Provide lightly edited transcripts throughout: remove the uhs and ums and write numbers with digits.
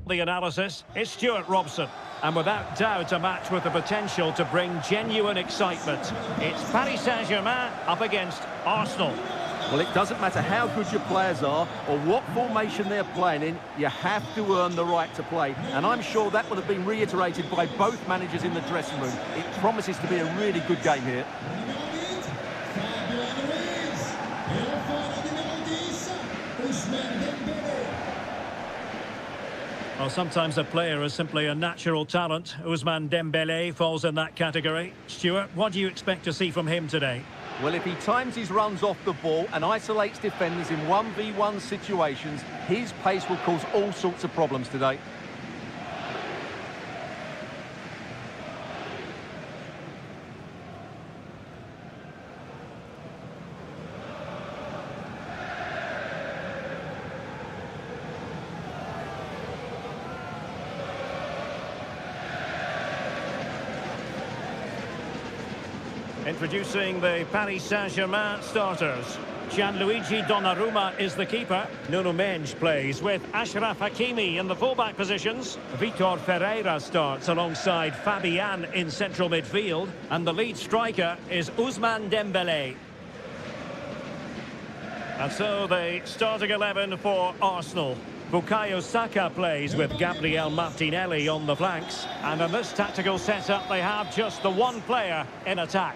The analysis is Stuart Robson. And without doubt a match with the potential to bring genuine excitement. It's Paris Saint-Germain up against Arsenal. Well, it doesn't matter how good your players are or what formation they're playing in, you have to earn the right to play. And I'm sure that will have been reiterated by both managers in the dressing room. It promises to be a really good game here. Well, sometimes a player is simply a natural talent. Ousmane Dembélé falls in that category. Stuart, what do you expect to see from him today? Well, if he times his runs off the ball and isolates defenders in 1v1 situations, his pace will cause all sorts of problems today. Introducing the Paris Saint-Germain starters. Gianluigi Donnarumma is the keeper. Nuno Mendes plays with Achraf Hakimi in the fullback positions. Vitor Ferreira starts alongside Fabian in central midfield. And the lead striker is Ousmane Dembélé. And so the starting 11 for Arsenal. Bukayo Saka plays with Gabriel Martinelli on the flanks. And in this tactical setup, they have just the one player in attack.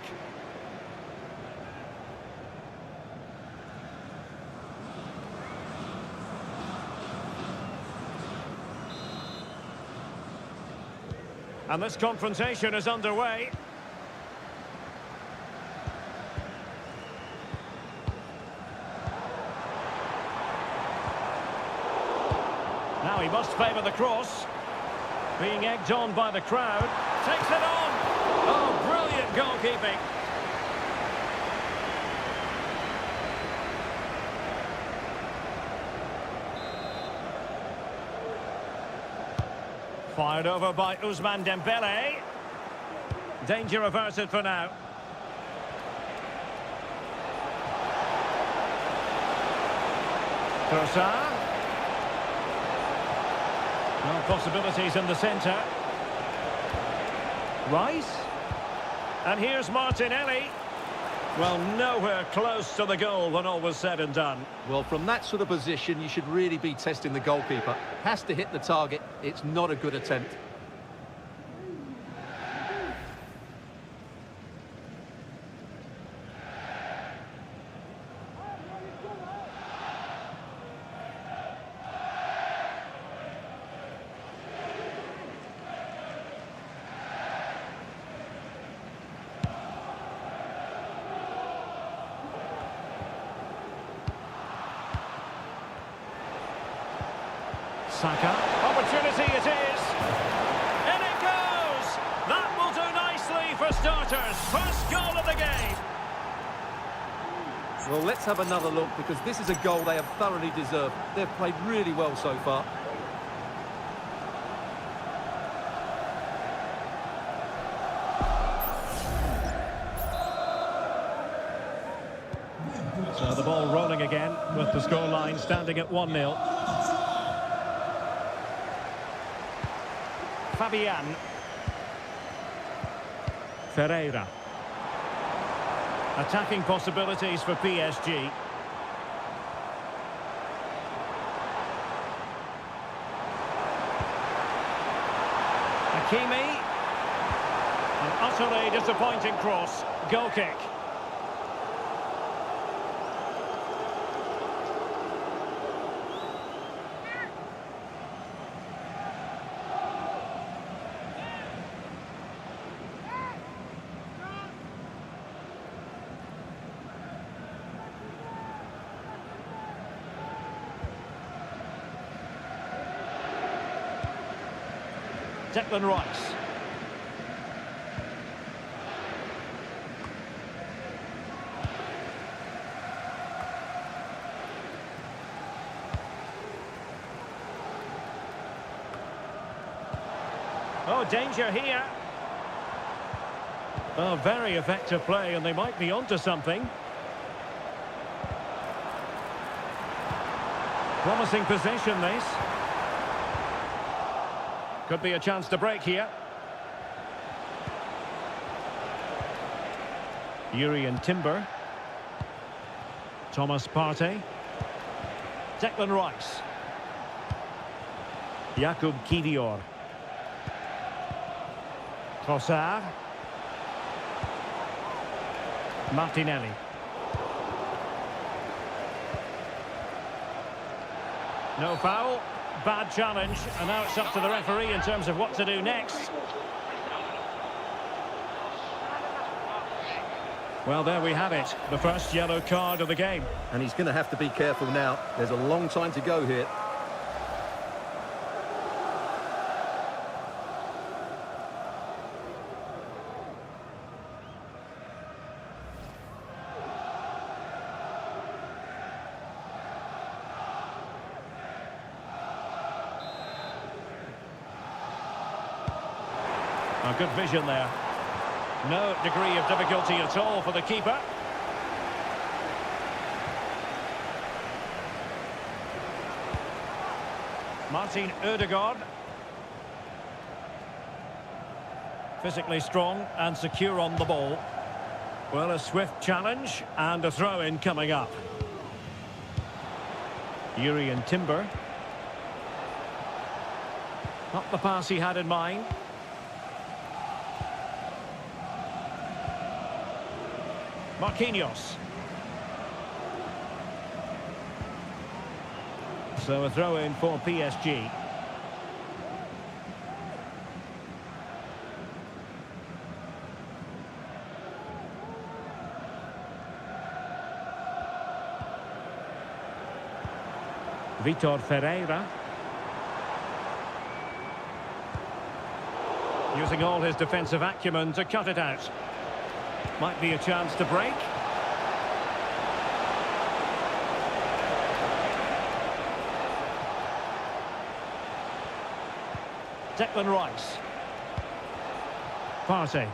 And this confrontation is underway. Now he must favour the cross. Being egged on by the crowd. Takes it on. Oh, brilliant goalkeeping. Fired over by Ousmane Dembélé. Danger averted for now. Trossard. No possibilities in the centre. Rice. And here's Martinelli. Well, nowhere close to the goal when all was said and done. Well, from that sort of position, you should really be testing the goalkeeper. Has to hit the target. It's not a good attempt. Saka. Opportunity it is. In it goes. That will do nicely for starters. First goal of the game. Well, let's have another look because this is a goal they have thoroughly deserved. They've played really well so far. So the ball rolling again with the scoreline standing at 1-0. Fabian. Ferreira. Attacking possibilities for PSG. Hakimi. An utterly disappointing cross. Goal kick. Declan Rice. Oh, danger here. Oh, very effective play, and they might be onto something. Promising possession, this. Could be a chance to break here. Urian Timber. Thomas Partey. Declan Rice. Jakub Kivior. Trossard. Martinelli. No foul. Bad challenge. And now it's up to the referee in terms of what to do next. Well, there we have it. The first yellow card of the game. And he's going to have to be careful now. There's a long time to go here. A good vision there. No degree of difficulty at all for the keeper. Martin Ødegaard. Physically strong and secure on the ball. Well, a swift challenge and a throw-in coming up. Urian Timber. Not the pass he had in mind. Marquinhos. So a throw-in for PSG. Vitor Ferreira. Using all his defensive acumen to cut it out. Might be a chance to break. Declan Rice. Partey.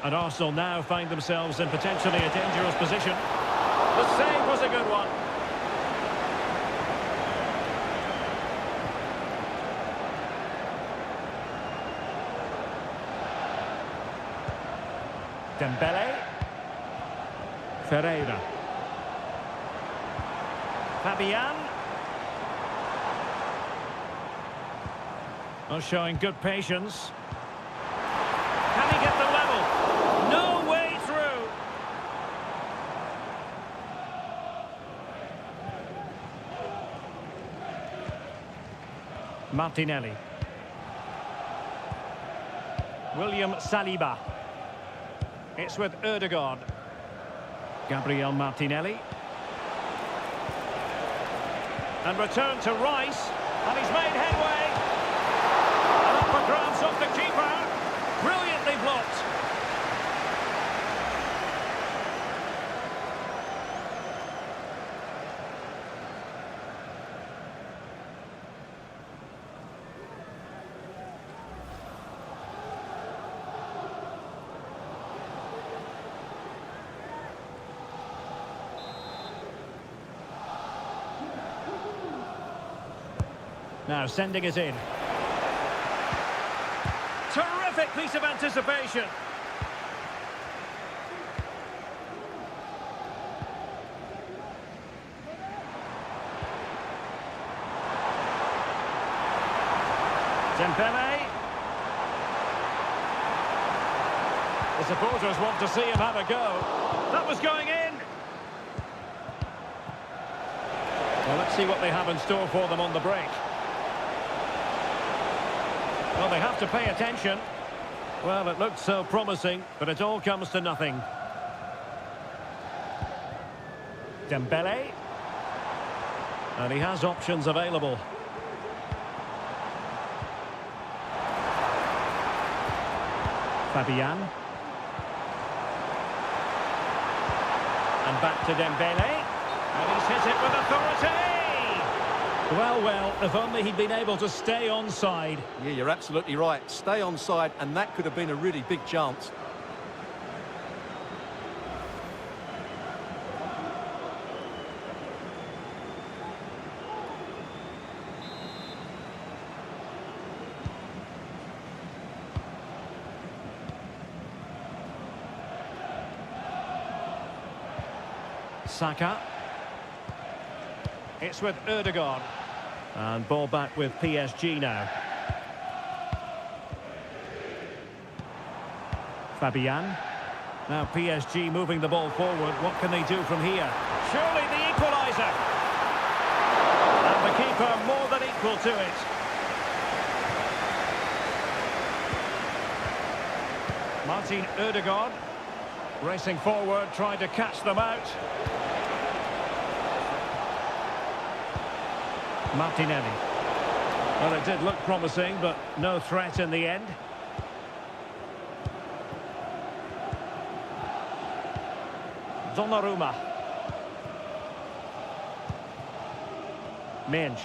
And Arsenal now find themselves in potentially a dangerous position. The save was a good one. Dembele. Ferreira. Fabian. Oh, showing good patience. Can he get the level? No way through. Martinelli. William Saliba. It's with Ødegaard. Gabriel Martinelli. And return to Rice. And he's made headway. And up for grabs off the keeper. Brilliantly blocked. Now sending it in. Terrific piece of anticipation. Dembele. The supporters want to see him have a go. That was going in. Well, let's see what they have in store for them on the break. Well, they have to pay attention. Well, it looked so promising, but it all comes to nothing. Dembele. And he has options available. Fabian. And back to Dembele. And he's hit it with authority. Well, if only he'd been able to stay onside. Yeah, you're absolutely right. Stay onside, and that could have been a really big chance. Saka. It's with Ødegaard. And ball back with PSG now. Fabian. Now PSG moving the ball forward. What can they do from here? Surely the equaliser. And the keeper more than equal to it. Martin Ødegaard. Racing forward, trying to catch them out. Martinelli. Well, it did look promising, but no threat in the end. Donnarumma. Menj.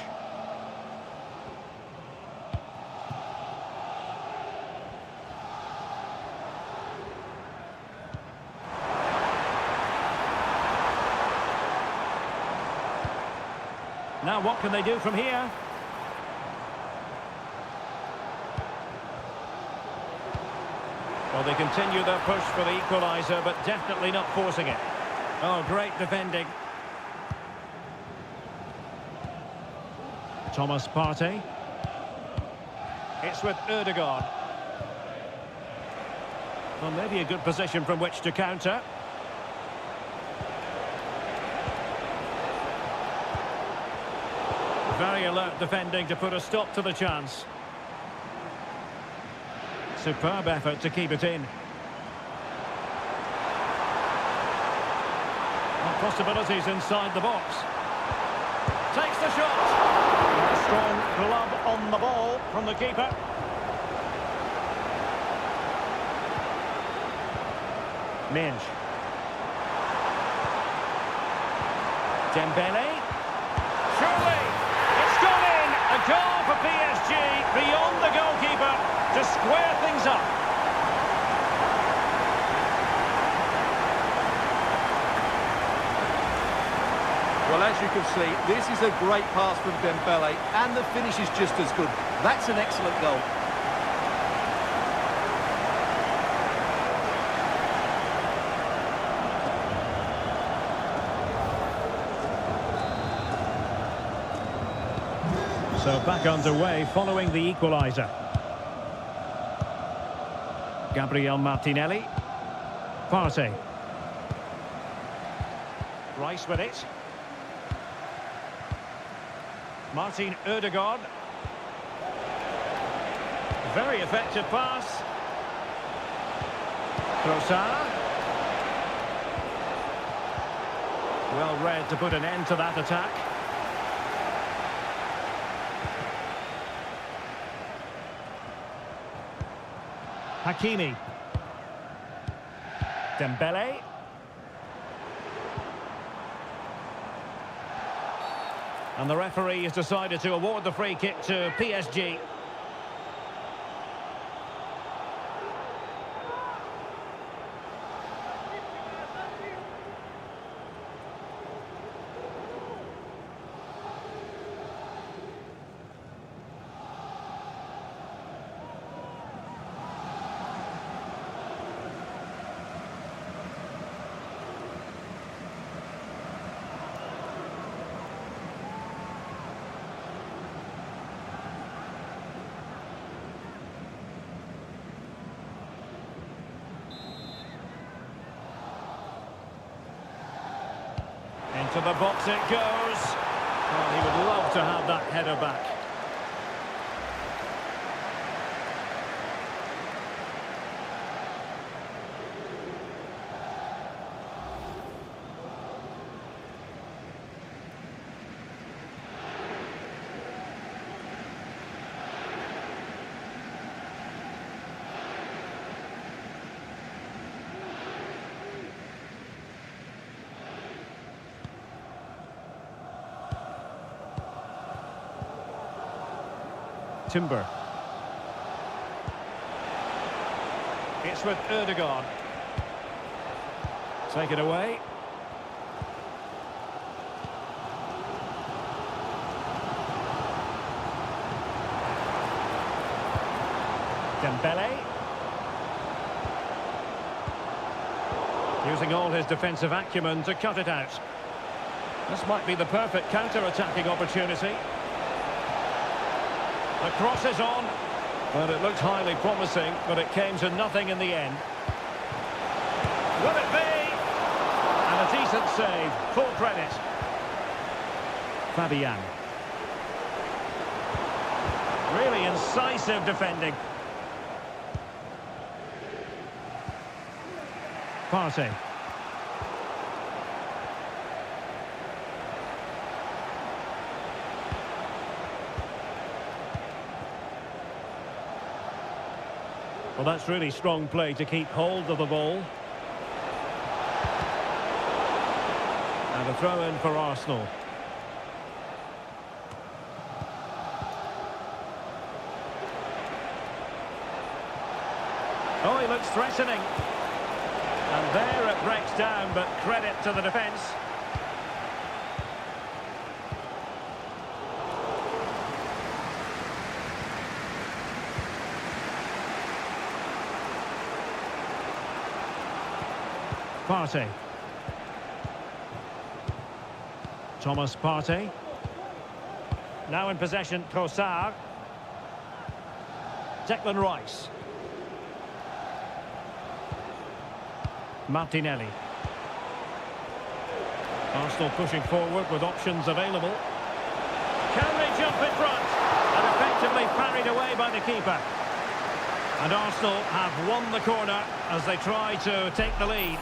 Now what can they do from here? Well, they continue their push for the equaliser, but definitely not forcing it. Oh, great defending. Thomas Partey. It's with Ødegaard. Well, maybe a good position from which to counter. Very alert defending to put a stop to the chance. Superb effort to keep it in. Possibilities inside the box. Takes the shot. A strong glove on the ball from the keeper. Menj. Dembele. Surely it's gone in. A goal for PSG beyond the goalkeeper to square things up. Well, as you can see, this is a great pass from Dembele, and the finish is just as good. That's an excellent goal. So back underway following the equaliser. Gabriel Martinelli. Partey. Rice with it. Martin Ødegaard. Very effective pass. Trossard. Well read to put an end to that attack. Hakimi. Dembele. And the referee has decided to award the free kick to PSG. Into the box it goes. Well, he would love to have that header back. Timber. It's with Ødegaard. Take it away. Dembele. Using all his defensive acumen to cut it out. This might be the perfect counter-attacking opportunity. The cross is on. Well, it looked highly promising, but it came to nothing in the end. Will it be? And a decent save. Full credit. Fabian. Really incisive defending. Partey. Well, that's really strong play to keep hold of the ball. And a throw-in for Arsenal. Oh, he looks threatening. And there it breaks down, but credit to the defence. Partey. Thomas Partey. Now in possession, Trossard. Declan Rice. Martinelli. Arsenal pushing forward with options available. Can they jump in front? And effectively parried away by the keeper. And Arsenal have won the corner as they try to take the lead.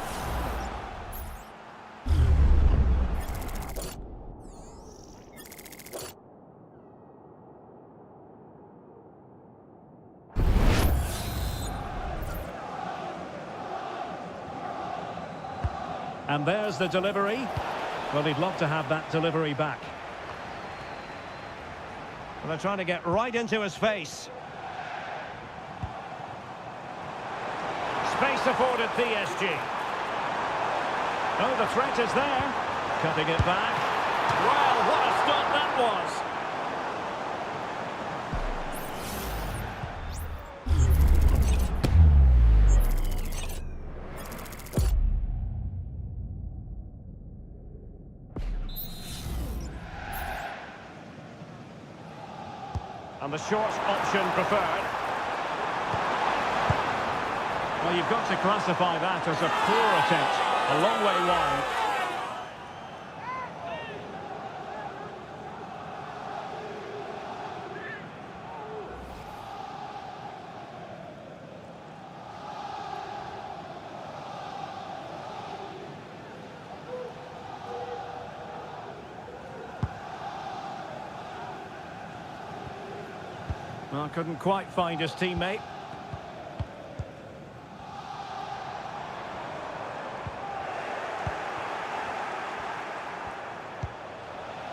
And there's the delivery. Well, he'd love to have that delivery back. Well, they're trying to get right into his face. Space afforded PSG. Oh, the threat is there. Cutting it back. Well, what a stop that was. And the short option preferred. Well, you've got to classify that as a poor attempt. A long way wide. Well, couldn't quite find his teammate.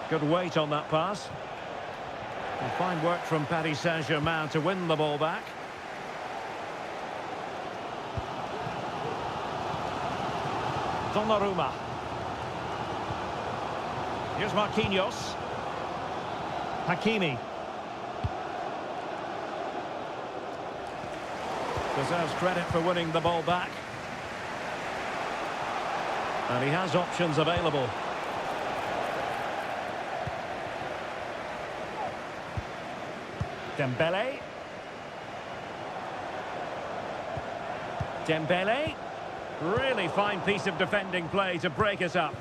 Good weight on that pass. And fine work from Paris Saint-Germain to win the ball back. Donnarumma. Here's Marquinhos. Hakimi. Deserves credit for winning the ball back. And he has options available. Dembele. Dembele. Really fine piece of defending play to break us up.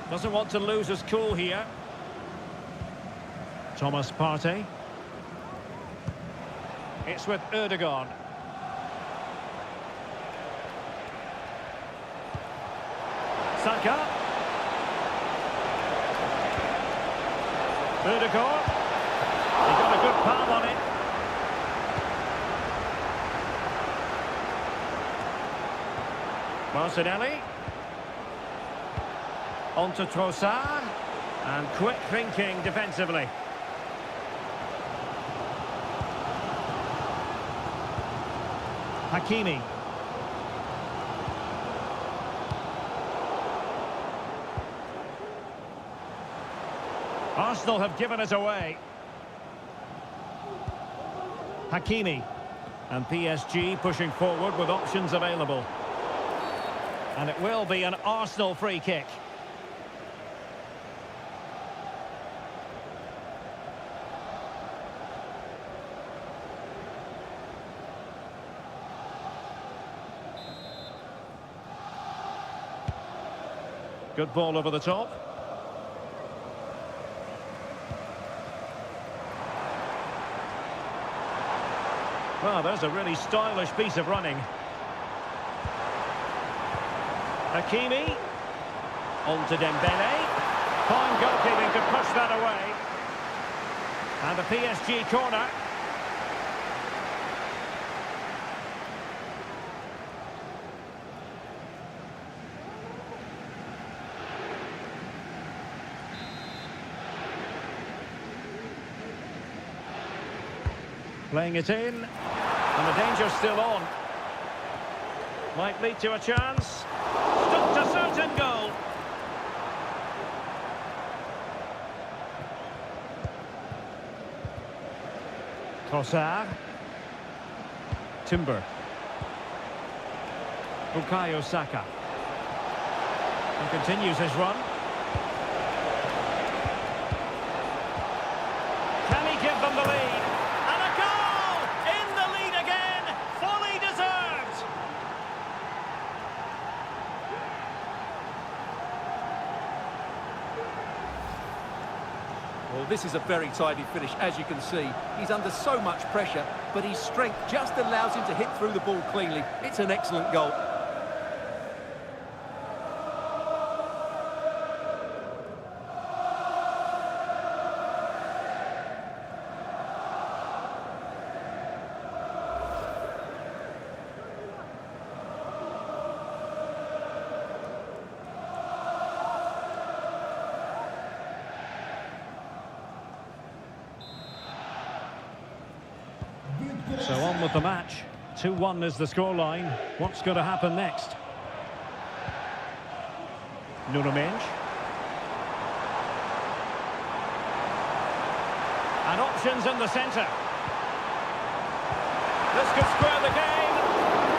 Doesn't want to lose his cool here. Thomas Partey. It's with Erdogan. Saka. Erdogan. He got a good palm on it. Martinelli. On to Trossard. And quick thinking defensively. Hakimi. Arsenal have given it away. Hakimi. And PSG pushing forward with options available. And it will be an Arsenal free kick. Good ball over the top. Well, there's a really stylish piece of running. Hakimi. On to Dembele. Fine goalkeeping to push that away. And the PSG corner. Playing it in, and the danger's still on. Might lead to a chance. Stopped a certain goal. Trossard. Timber. Bukayo Saka. And continues his run. Can he give them the lead? Well, this is a very tidy finish, as you can see. He's under so much pressure, but his strength just allows him to hit through the ball cleanly. It's an excellent goal. So on with the match. 2-1 is the scoreline. What's going to happen next? Nuno Mendes. And options in the centre. This could square the game.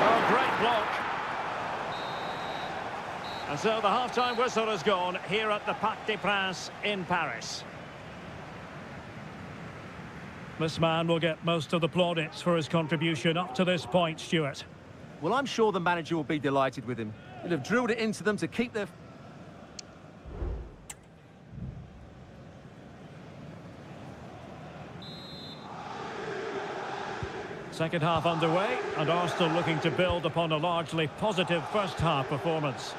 Oh, great block. And so the half-time whistle has gone here at the Parc des Princes in Paris. This man will get most of the plaudits for his contribution up to this point, Stuart. Well, I'm sure the manager will be delighted with him. He'll have drilled it into them to keep their... Second half underway, and Arsenal looking to build upon a largely positive first half performance.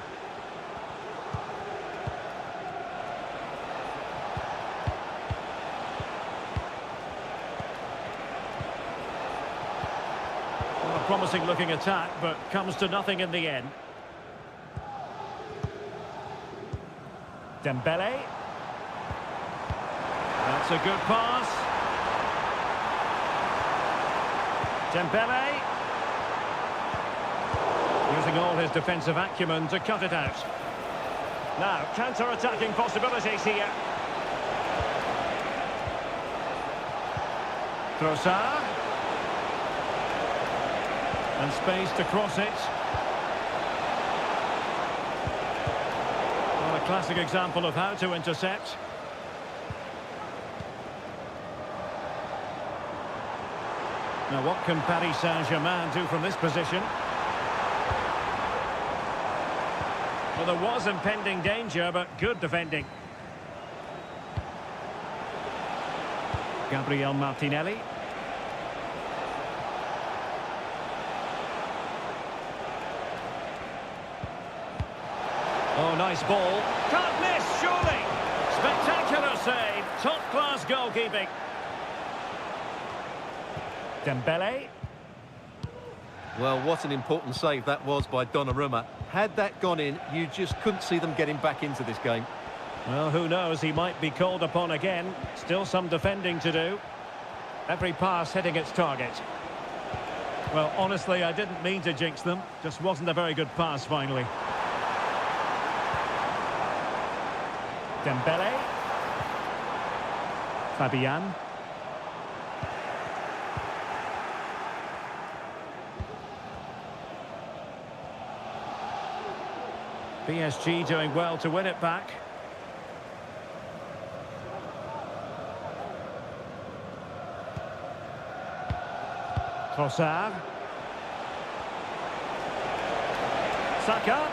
Promising looking attack, but comes to nothing in the end. Dembele. That's a good pass. Dembele. Using all his defensive acumen to cut it out. Now, counter-attacking possibilities here. Trossard. And space to cross it. Well, a classic example of how to intercept. Now, what can Paris Saint-Germain do from this position? Well, there was impending danger, but good defending. Gabriel Martinelli. Oh, nice ball. Can't miss, surely. Spectacular save. Top-class goalkeeping. Dembele. Well, what an important save that was by Donnarumma. Had that gone in, you just couldn't see them getting back into this game. Well, who knows? He might be called upon again. Still some defending to do. Every pass hitting its target. Well, honestly, I didn't mean to jinx them. Just wasn't a very good pass, finally. Dembele. Fabian. PSG doing well to win it back. Trossard. Saka.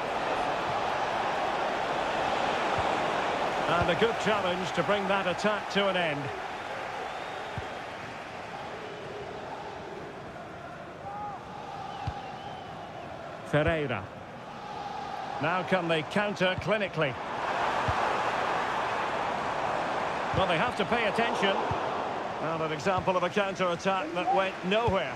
And a good challenge to bring that attack to an end. Ferreira. Now can they counter clinically? Well, they have to pay attention. And an example of a counter-attack that went nowhere.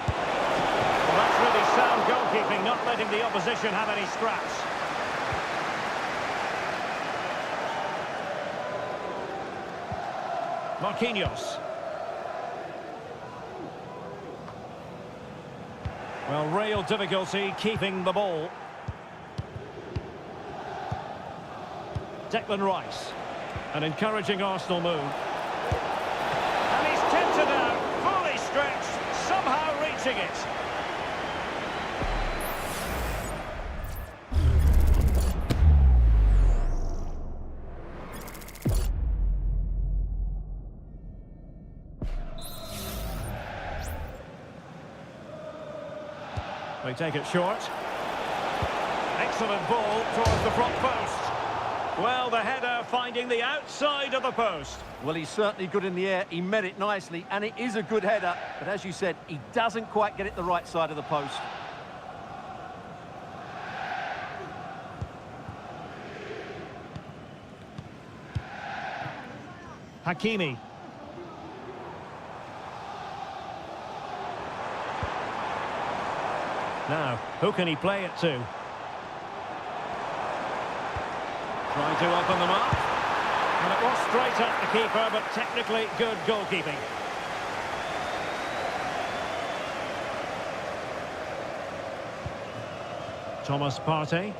Well, that's really sound goalkeeping, not letting the opposition have any scraps. Marquinhos. Well, real difficulty keeping the ball. Declan Rice. An encouraging Arsenal move. And he's tempted out, fully stretched, somehow reaching it. They take it short. Excellent ball towards the front post. Well, the header finding the outside of the post. Well, he's certainly good in the air. He met it nicely, and it is a good header. But as you said, he doesn't quite get it the right side of the post. Hakimi. Now, who can he play it to? Trying to open them up. And it was straight at the keeper, but technically good goalkeeping. Thomas Partey.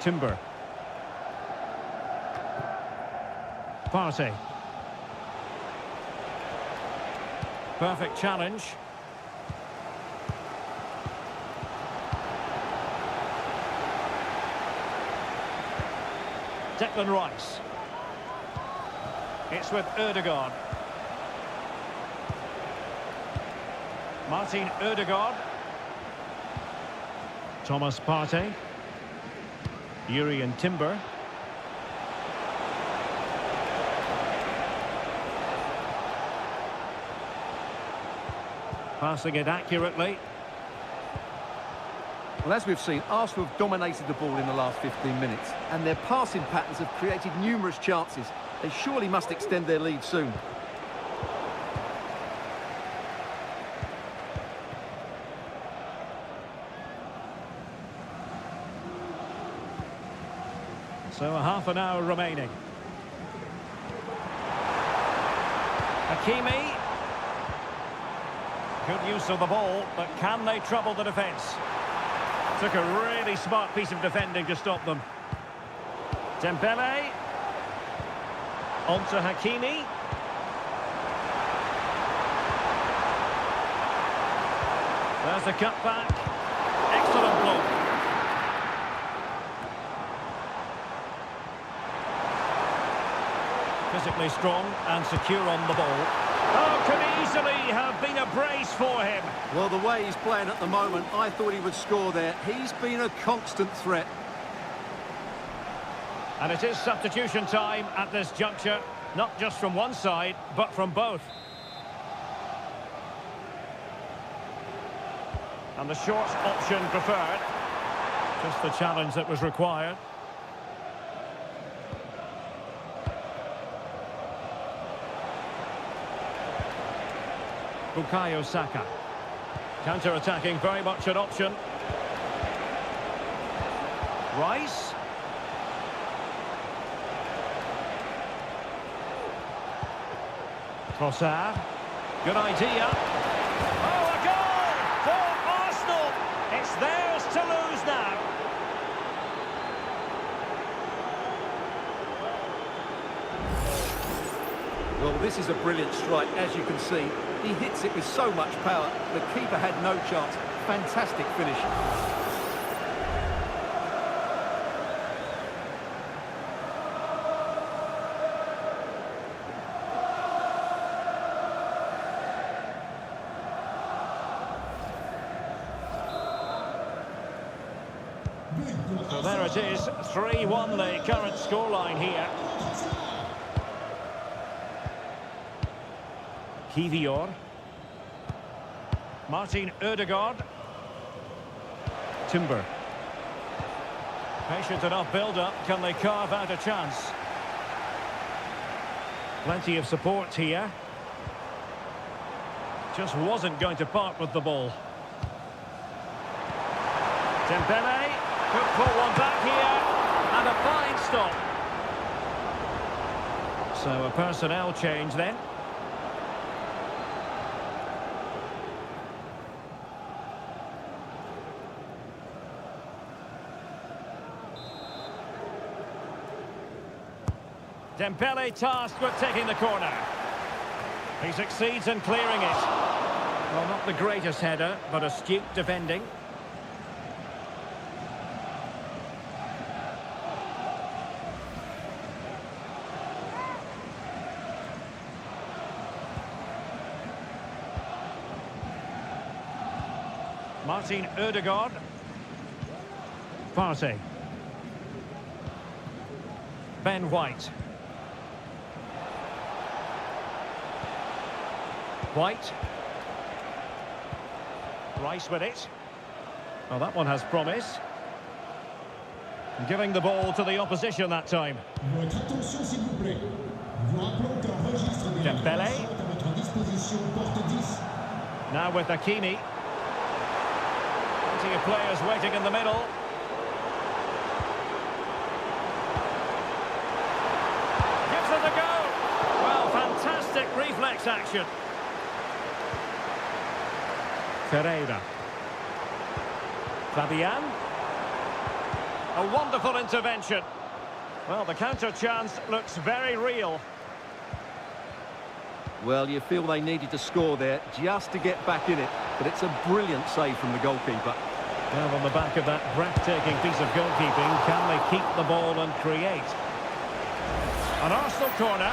Timber. Partey. Perfect challenge. Declan Rice. It's with Ødegaard. Martin Ødegaard. Thomas Partey. Jurriën Timber. Passing it accurately. Well, as we've seen, Arsenal have dominated the ball in the last 15 minutes, and their passing patterns have created numerous chances. They surely must extend their lead soon. So a half an hour remaining. Hakimi. Good use of the ball, but can they trouble the defence? Took a really smart piece of defending to stop them. Dembele. On to Hakimi. There's the cutback. Excellent block. Physically strong and secure on the ball. Oh, could easily have been a brace for him. Well, the way he's playing at the moment, I thought he would score there. He's been a constant threat. And it is substitution time at this juncture, not just from one side, but from both. And the short option preferred. Just the challenge that was required. Bukayo Saka. Counter-attacking, very much an option. Rice. Trossard. Good idea. Oh, a goal for Arsenal. It's theirs to lose now. Well, this is a brilliant strike, as you can see. He hits it with so much power. The keeper had no chance. Fantastic finish. So there it is, 3-1 the current scoreline here. Kivior. Martin Ødegaard. Timber. Patient enough build-up. Can they carve out a chance? Plenty of support here. Just wasn't going to part with the ball. Dembele could pull one back here. And a fine stop. So a personnel change then. Dembele tasked with taking the corner. He succeeds in clearing it. Well, not the greatest header, but astute defending. Martin Ødegaard. Partey. Ben White. White. Rice with it. Well, that one has promise. Giving the ball to the opposition that time. Dembele. Now with Hakimi. Plenty of players waiting in the middle. Gives it a go. Well, fantastic reflex action. Pereira. Fabian. A wonderful intervention. Well, the counter chance looks very real. Well, you feel they needed to score there just to get back in it. But it's a brilliant save from the goalkeeper. Well, on the back of that breathtaking piece of goalkeeping, can they keep the ball and create? An Arsenal corner.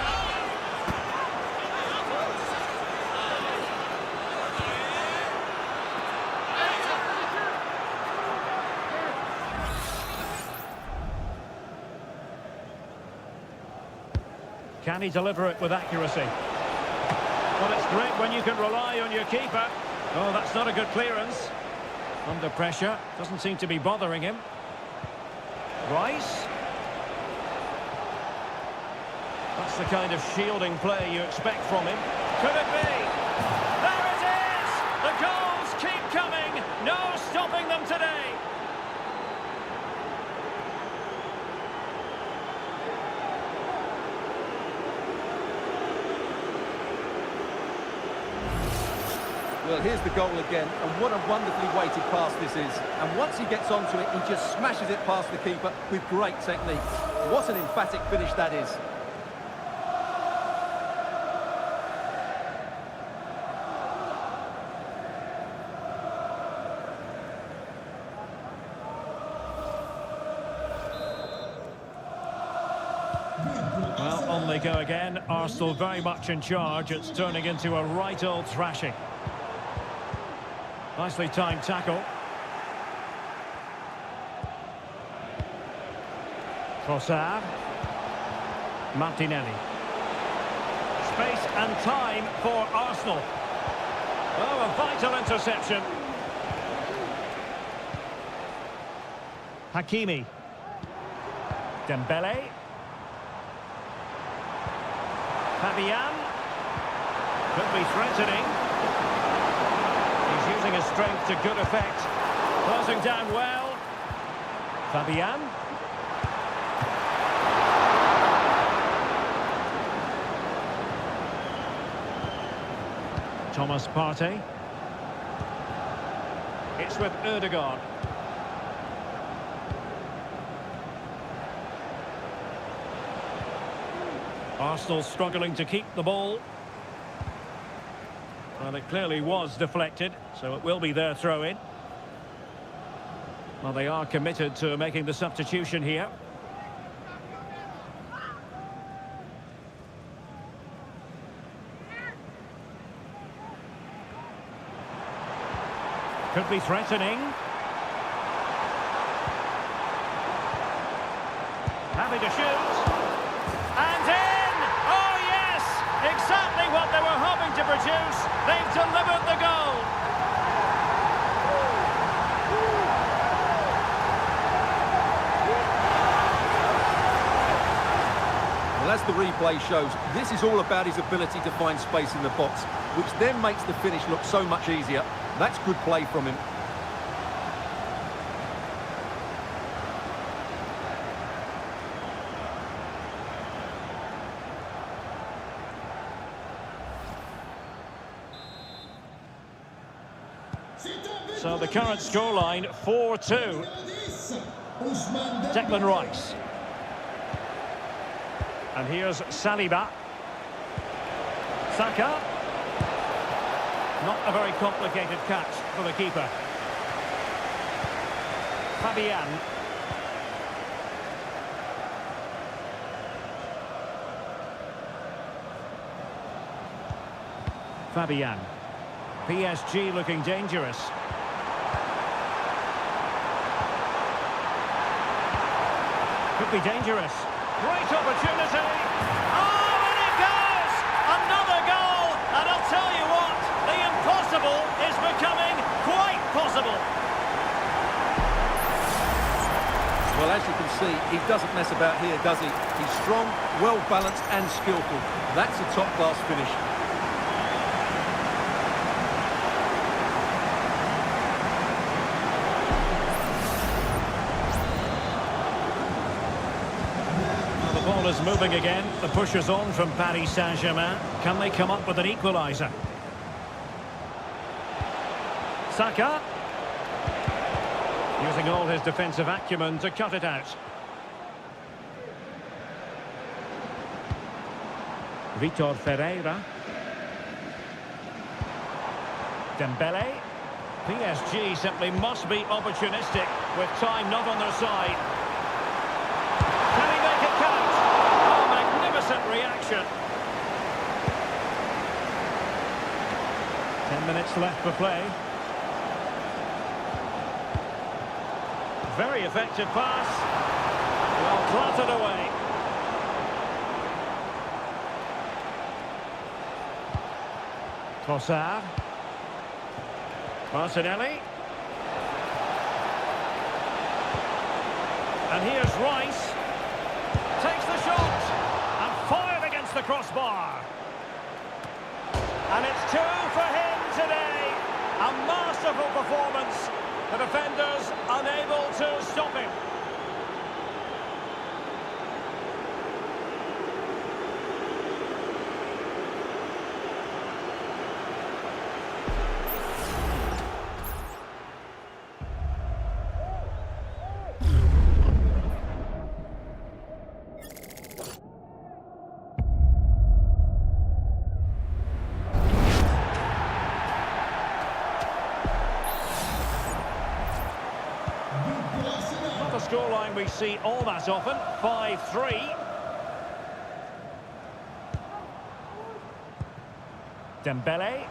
Can he deliver it with accuracy? Well, it's great when you can rely on your keeper. Oh, that's not a good clearance. Under pressure, doesn't seem to be bothering him. Rice. That's the kind of shielding play you expect from him. Could it be? There it is! The goals keep coming. No stopping them today. Well, here's the goal again, and what a wonderfully weighted pass this is. And once he gets onto it, he just smashes it past the keeper with great technique. What an emphatic finish that is. Well, on they go again. Arsenal very much in charge. It's turning into a right old thrashing. Nicely timed tackle. Trossard. Martinelli. Space and time for Arsenal. Oh, a vital interception. Hakimi. Dembele. Fabian. Could be threatening. He's using his strength to good effect. Closing down well. Fabian. Thomas Partey. It's with Ødegaard. Arsenal struggling to keep the ball. Well, it clearly was deflected, so it will be their throw-in. Well, they are committed to making the substitution here. Could be threatening. Happy to shoot. And in! Oh, yes! Exactly what they were hoping to produce. They've delivered the goal. Well, as the replay shows, this is all about his ability to find space in the box, which then makes the finish look so much easier. That's good play from him. So the current scoreline, 4-2. Declan Rice. And here's Saliba. Saka. Not a very complicated catch for the keeper. Fabian. Fabian. PSG looking dangerous. Could be dangerous. Great opportunity. Oh, and it goes! Another goal! And I'll tell you what, the impossible is becoming quite possible. Well, as you can see, he doesn't mess about here, does he? He's strong, well-balanced and skillful. That's a top-class finish. Is moving again. The push is on from Paris Saint-Germain. Can they come up with an equaliser? Saka. Using all his defensive acumen to cut it out. Vitor Ferreira. Dembele. PSG simply must be opportunistic with time not on their side. Can he make it count? Reaction. 10 minutes left for play. Very effective pass. Well clattered away. Trossard. Martinelli. And here's Rice. Takes the shot. The crossbar. And it's 2 for him today. A masterful performance. The defenders unable to stop him. Scoreline we see all that often, 5-3. Dembele.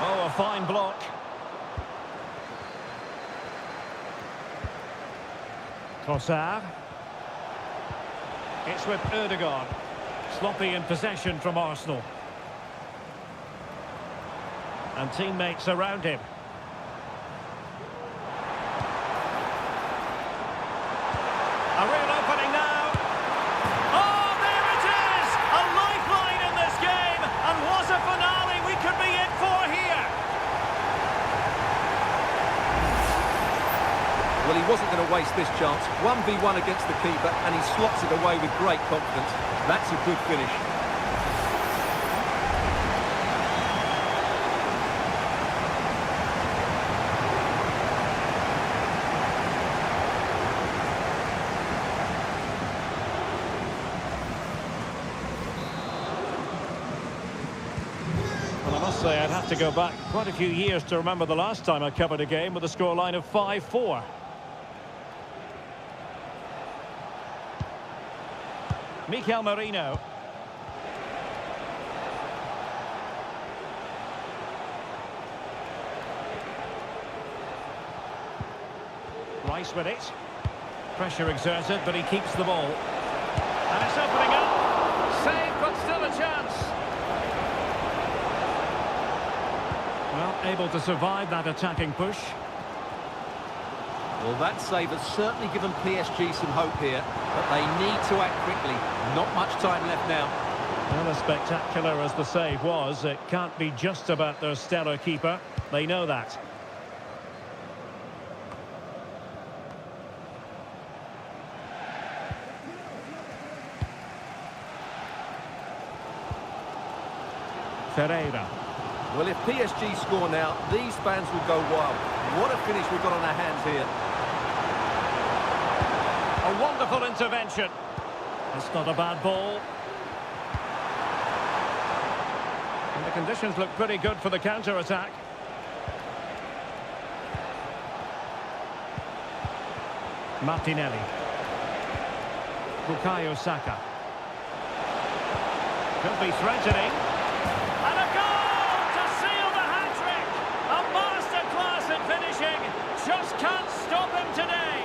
Oh, a fine block. Trossard. It's with Ødegaard. Sloppy in possession from Arsenal. And teammates around him. A real opening now. Oh, there it is! A lifeline in this game. And what a finale we could be in for here. Well, he wasn't going to waste this chance. 1v1 against the keeper, and he slots it away with great confidence. That's a good finish. say I'd have to go back quite a few years to remember the last time I covered a game with a scoreline of 5-4. Mikel Merino. Rice with it. Pressure exerted, but he keeps the ball. And it's opening up. Save, but still a chance. Well, able to survive that attacking push. Well, that save has certainly given PSG some hope here, but they need to act quickly. Not much time left now. Well, as spectacular as the save was, it can't be just about their stellar keeper. They know that. Ferreira. Well, if PSG score now, these fans will go wild. What a finish we've got on our hands here. A wonderful intervention. That's not a bad ball. And the conditions look pretty good for the counter-attack. Martinelli. Bukayo Saka. Could be threatening. And a goal to seal the hat-trick! A masterclass in finishing. Just can't stop him today.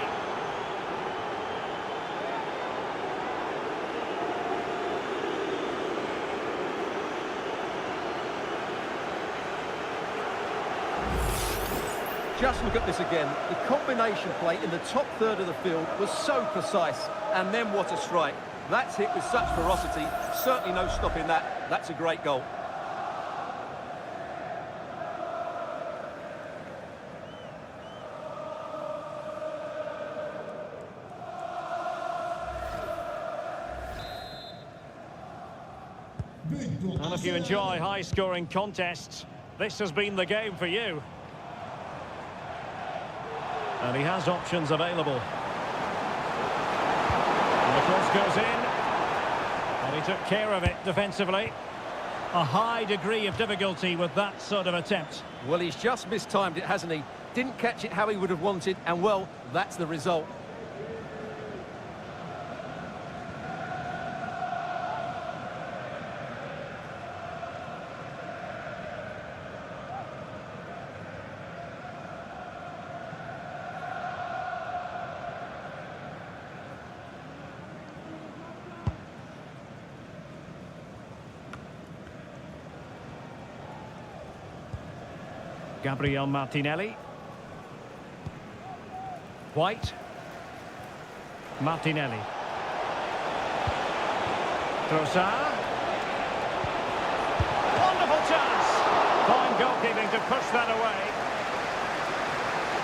Just look at this again. The combination play in the top third of the field was so precise. And then what a strike. That's hit with such ferocity. Certainly no stopping that. That's a great goal. And if you enjoy high-scoring contests, this has been the game for you. And he has options available. And the cross goes in. And he took care of it defensively. A high degree of difficulty with that sort of attempt. Well, he's just mistimed it, hasn't he? Didn't catch it how he would have wanted, and well, that's the result. Gabriel Martinelli. White. Martinelli. Trossard. Wonderful chance. Fine goalkeeping to push that away.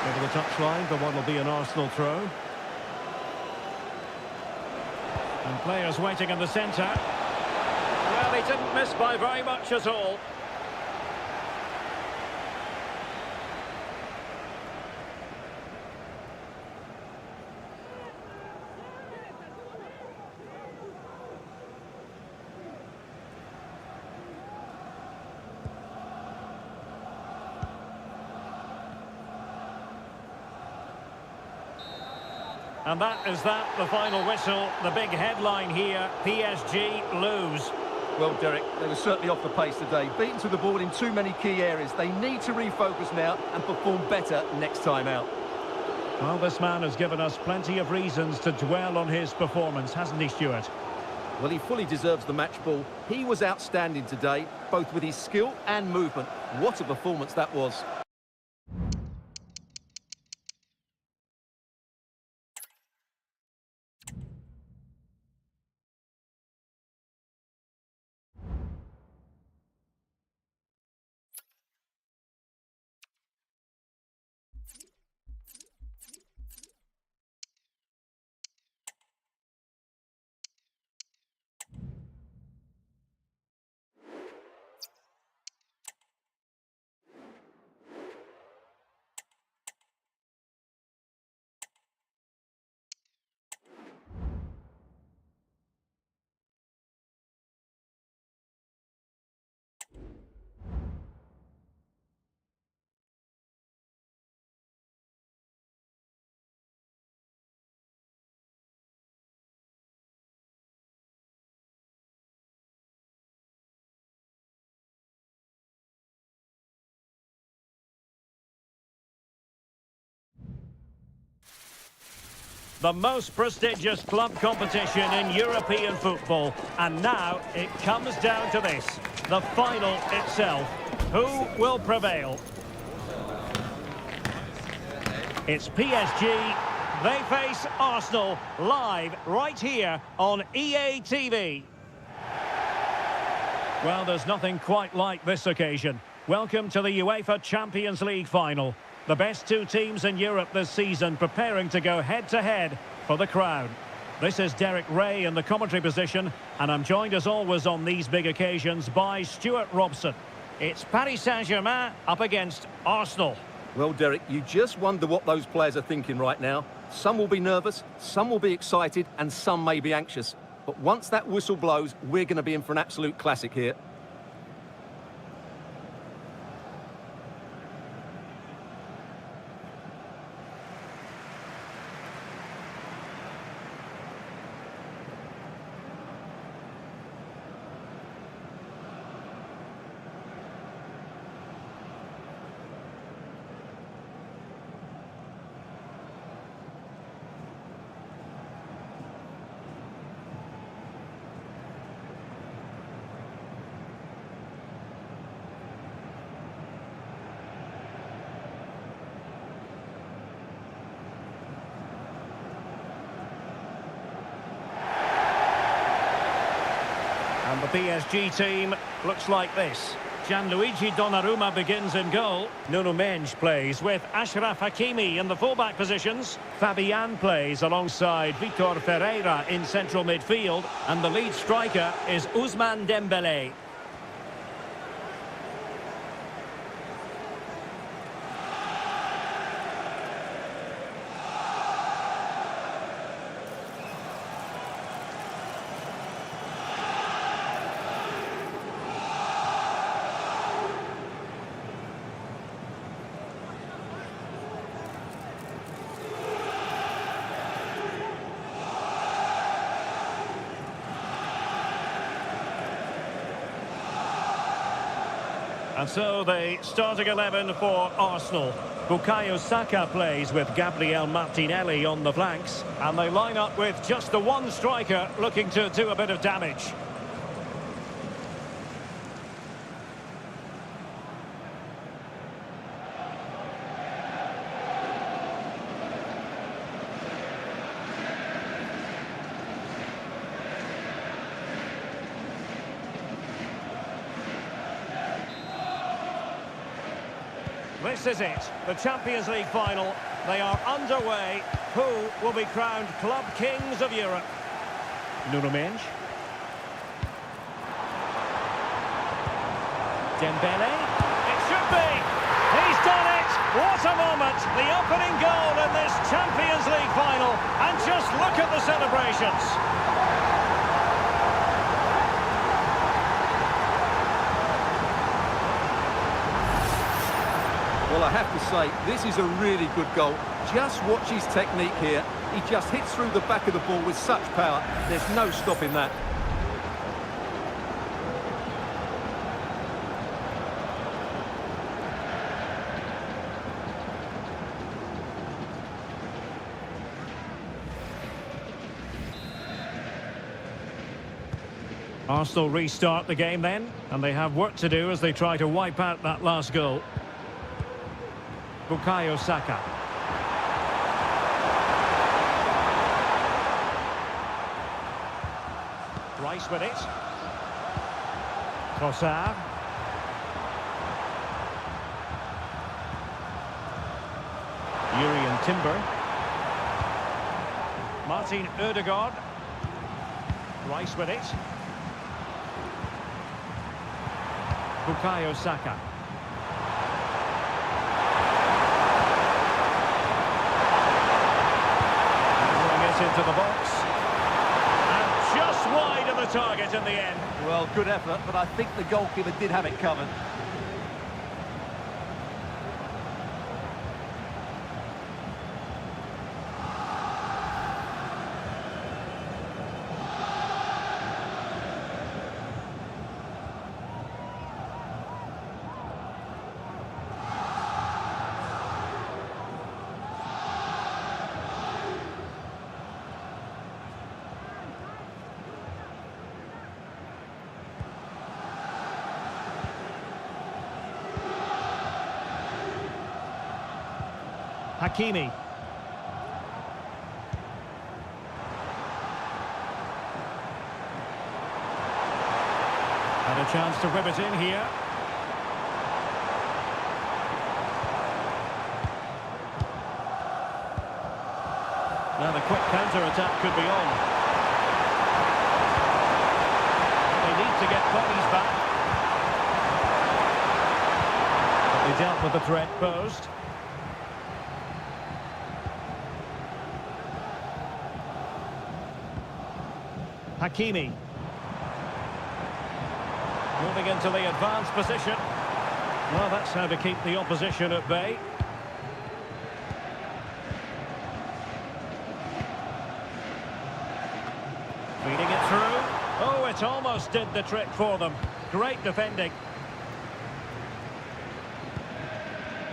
Over the touchline, the one will be an Arsenal throw. And players waiting in the centre. Well, he didn't miss by very much at all. And that is that, the final whistle, the big headline here, PSG lose. Well, Derek, they were certainly off the pace today. Beaten to the ball in too many key areas. They need to refocus now and perform better next time out. Well, this man has given us plenty of reasons to dwell on his performance, hasn't he, Stuart? Well, he fully deserves the match ball. He was outstanding today, both with his skill and movement. What a performance that was. the most prestigious club competition in European football. And now it comes down to this, the final itself. Who will prevail? It's PSG. They face Arsenal live right here on EA TV. Well, there's nothing quite like this occasion. Welcome to the UEFA Champions League Final. The best two teams in Europe this season preparing to go head-to-head for the crown. This is Derek Ray in the commentary position, and I'm joined as always on these big occasions by Stuart Robson. It's Paris Saint-Germain up against Arsenal. Well, Derek, you just wonder what those players are thinking right now. Some will be nervous, some will be excited, and some may be anxious. But once that whistle blows, we're going to be in for an absolute classic here. And the PSG team looks like this. Gianluigi Donnarumma begins in goal. Nuno Mendes plays with Achraf Hakimi in the fullback positions. Fabian plays alongside Vitor Ferreira in central midfield. And the lead striker is Ousmane Dembélé. And so the starting 11 for Arsenal. Bukayo Saka plays with Gabriel Martinelli on the flanks. And they line up with just the one striker looking to do a bit of damage. This is it, the Champions League Final. They are underway. Who will be crowned Club Kings of Europe? Nuno Mendes. Dembélé. It should be. He's done it. What a moment. The opening goal in this Champions League Final. And just look at the celebrations. Well, I have to say, this is a really good goal. Just watch his technique here. He just hits through the back of the ball with such power. There's no stopping that. Arsenal restart the game then, and they have work to do as they try to wipe out that last goal. Bukayo Saka. Rice with it. Trossard. Urian Timber. Martin Ødegaard. Rice with it. Bukayo Saka. Into the box, and just wide of the target in the end. Well, good effort, but I think the goalkeeper did have it covered. Hakimi. And a chance to whip it in here. Now the quick counter-attack could be on. They need to get bodies back. But they dealt with the threat posed. Hakimi. Moving into the advanced position. Well, that's how to keep the opposition at bay. Feeding it through. Oh, it almost did the trick for them. Great defending.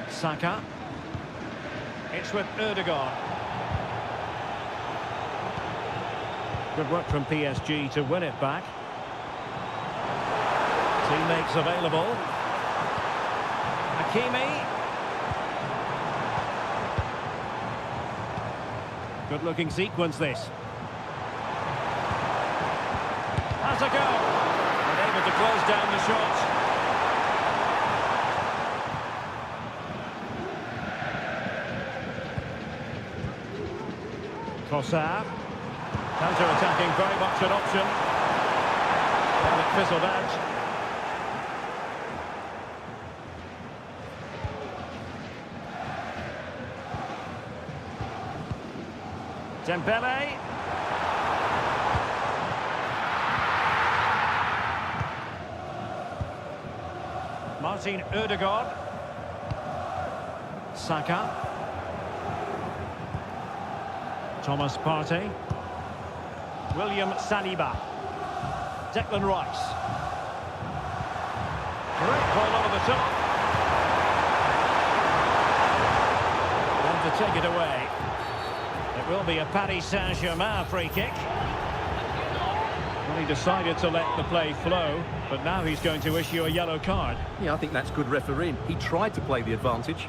Saka. It's with Ødegaard. Good work from PSG to win it back. Teammates available. Hakimi. Good looking sequence this. Has a go. And able to close down the shot. Trossard. Counter-attacking, very much an option. And it fizzled out. Dembele. Martin Ødegaard. Saka. Thomas Partey. William Saliba. Declan Rice. Great ball over the top. And to take it away. It will be a Paris Saint-Germain free kick. Well, he decided to let the play flow, but now he's going to issue a yellow card. Yeah, I think that's good refereeing. He tried to play the advantage.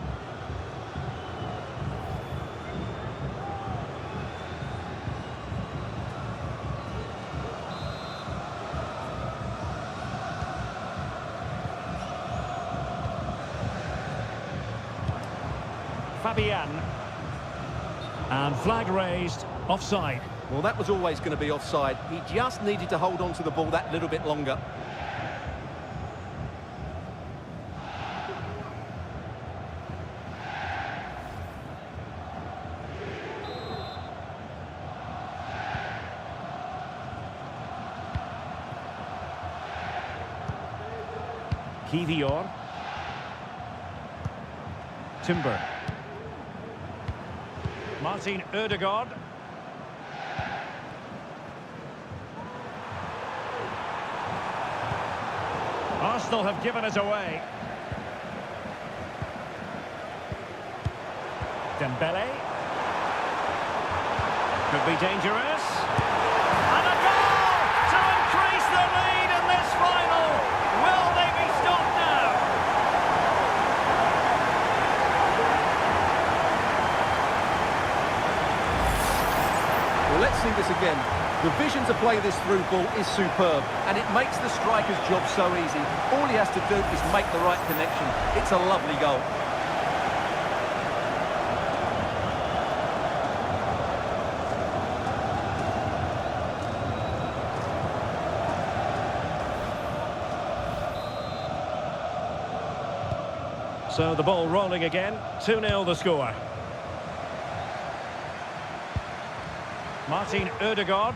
Fabian. And flag raised, offside. Well, that was always going to be offside. He just needed to hold on to the ball that little bit longer. Kivior. Timber. Martin Ødegaard. Arsenal have given it away. Dembele. Could be dangerous. And a goal to increase the lead in this final. Will they be stopped now? Well, let's see this again. The vision to play this through ball is superb, and it makes the striker's job so easy. All he has to do is make the right connection. It's a lovely goal. So the ball rolling again. 2-0 the score. Martin Ødegaard.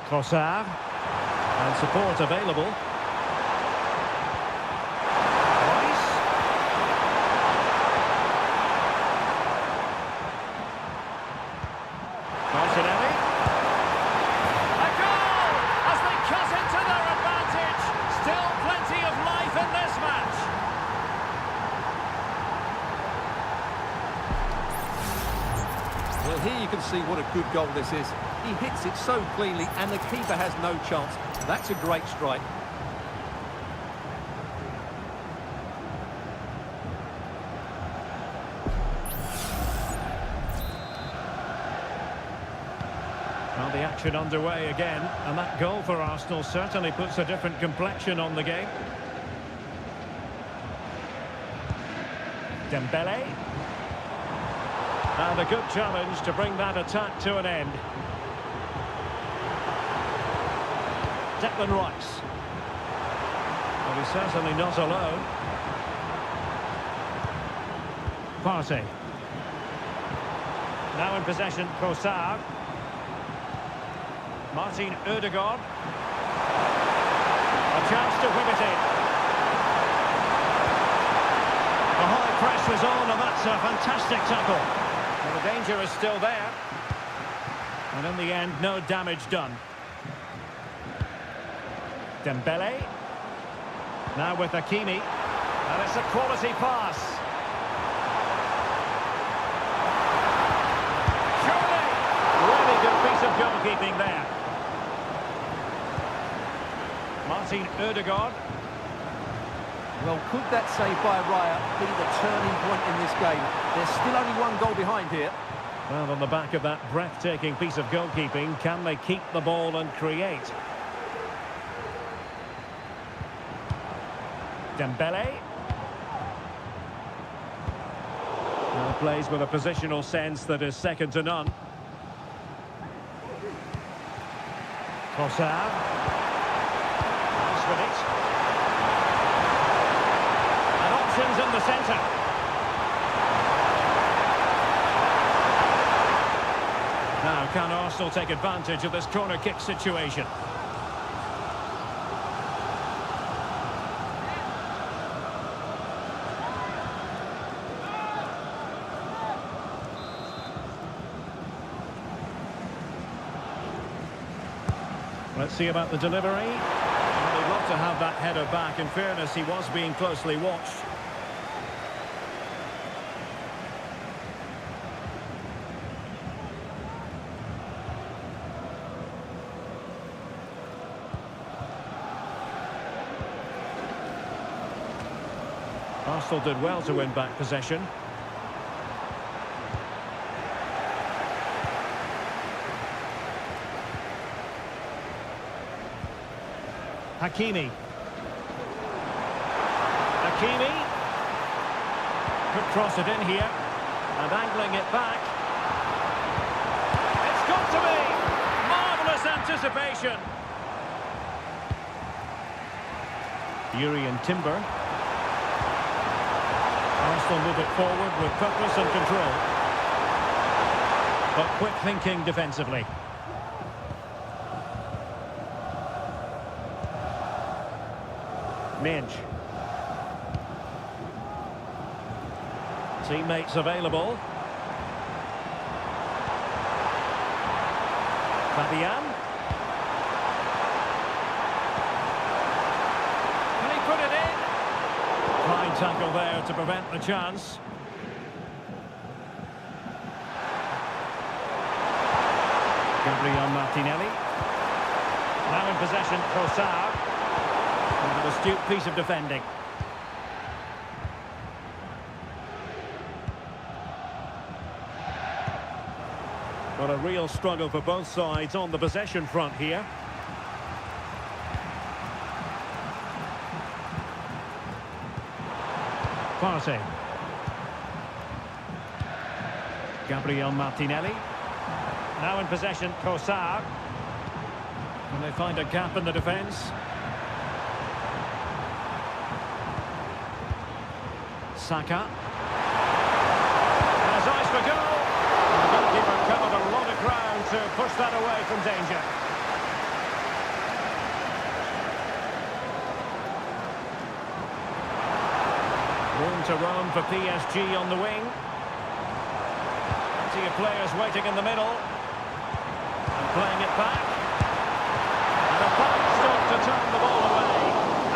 Trossard. And support available. Rice. Martinelli. A goal! As they cut into their advantage. Still plenty of life in this match. Well, here you can see what a good goal this is. He hits it so cleanly and the keeper has no chance. That's a great strike. The action underway again, and that goal for Arsenal certainly puts a different complexion on the game. Dembele. And a good challenge to bring that attack to an end. Declan Rice. Well, he's certainly not alone. Partey. Now in possession, Trossard. Martin Ødegaard. A chance to whip it in. The high press was on, and that's a fantastic tackle. Well, the danger is still there. And in the end, no damage done. Dembele. Now with Hakimi. And it's a quality pass. Surely! Really good piece of goalkeeping there. Martin Ødegaard. Well, could that save by Raya be the turning point in this game? There's still only one goal behind here. Well, on the back of that breathtaking piece of goalkeeping, can they keep the ball and create? Dembele. Now plays with a positional sense that is second to none. Trossard. Nice with it. And options in the centre. Now, can Arsenal take advantage of this corner kick situation? Let's see about the delivery. Well, they'd love to have that header back. In fairness, he was being closely watched. Arsenal did well to win back possession. Hakimi. Could cross it in here. And angling it back. It's got to be! Marvellous anticipation. Urian Timber. Arsenal move it forward with purpose and control. But quick thinking defensively. Minge. Teammates available. Fabian. Can he put it in? Fine tackle there to prevent the chance. Gabriel Martinelli. Now in possession, Trossard. An astute piece of defending. Well, a real struggle for both sides on the possession front here. Partey. Gabriel Martinelli. Now in possession, Trossard. Can they find a gap in the defence? Saka. Has eyes for goal. The goalkeeper covered a lot of ground to push that away from danger. Room to roam for PSG on the wing. Plenty of players waiting in the middle. And playing it back. And a fine stop to turn the ball away.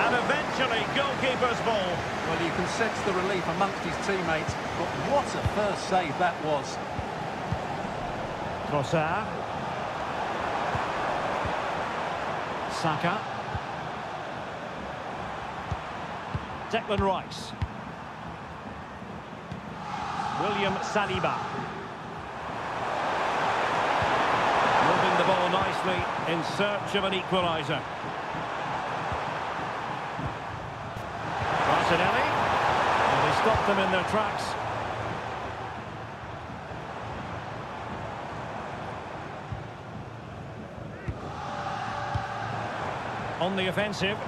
And eventually goalkeeper's ball. Well, you can sense the relief amongst his teammates, but what a first save that was. Trossard. Saka. Declan Rice. William Saliba. Moving the ball obviously in search of an equaliser. Martinelli. And they stopped them in their tracks. On the offensive.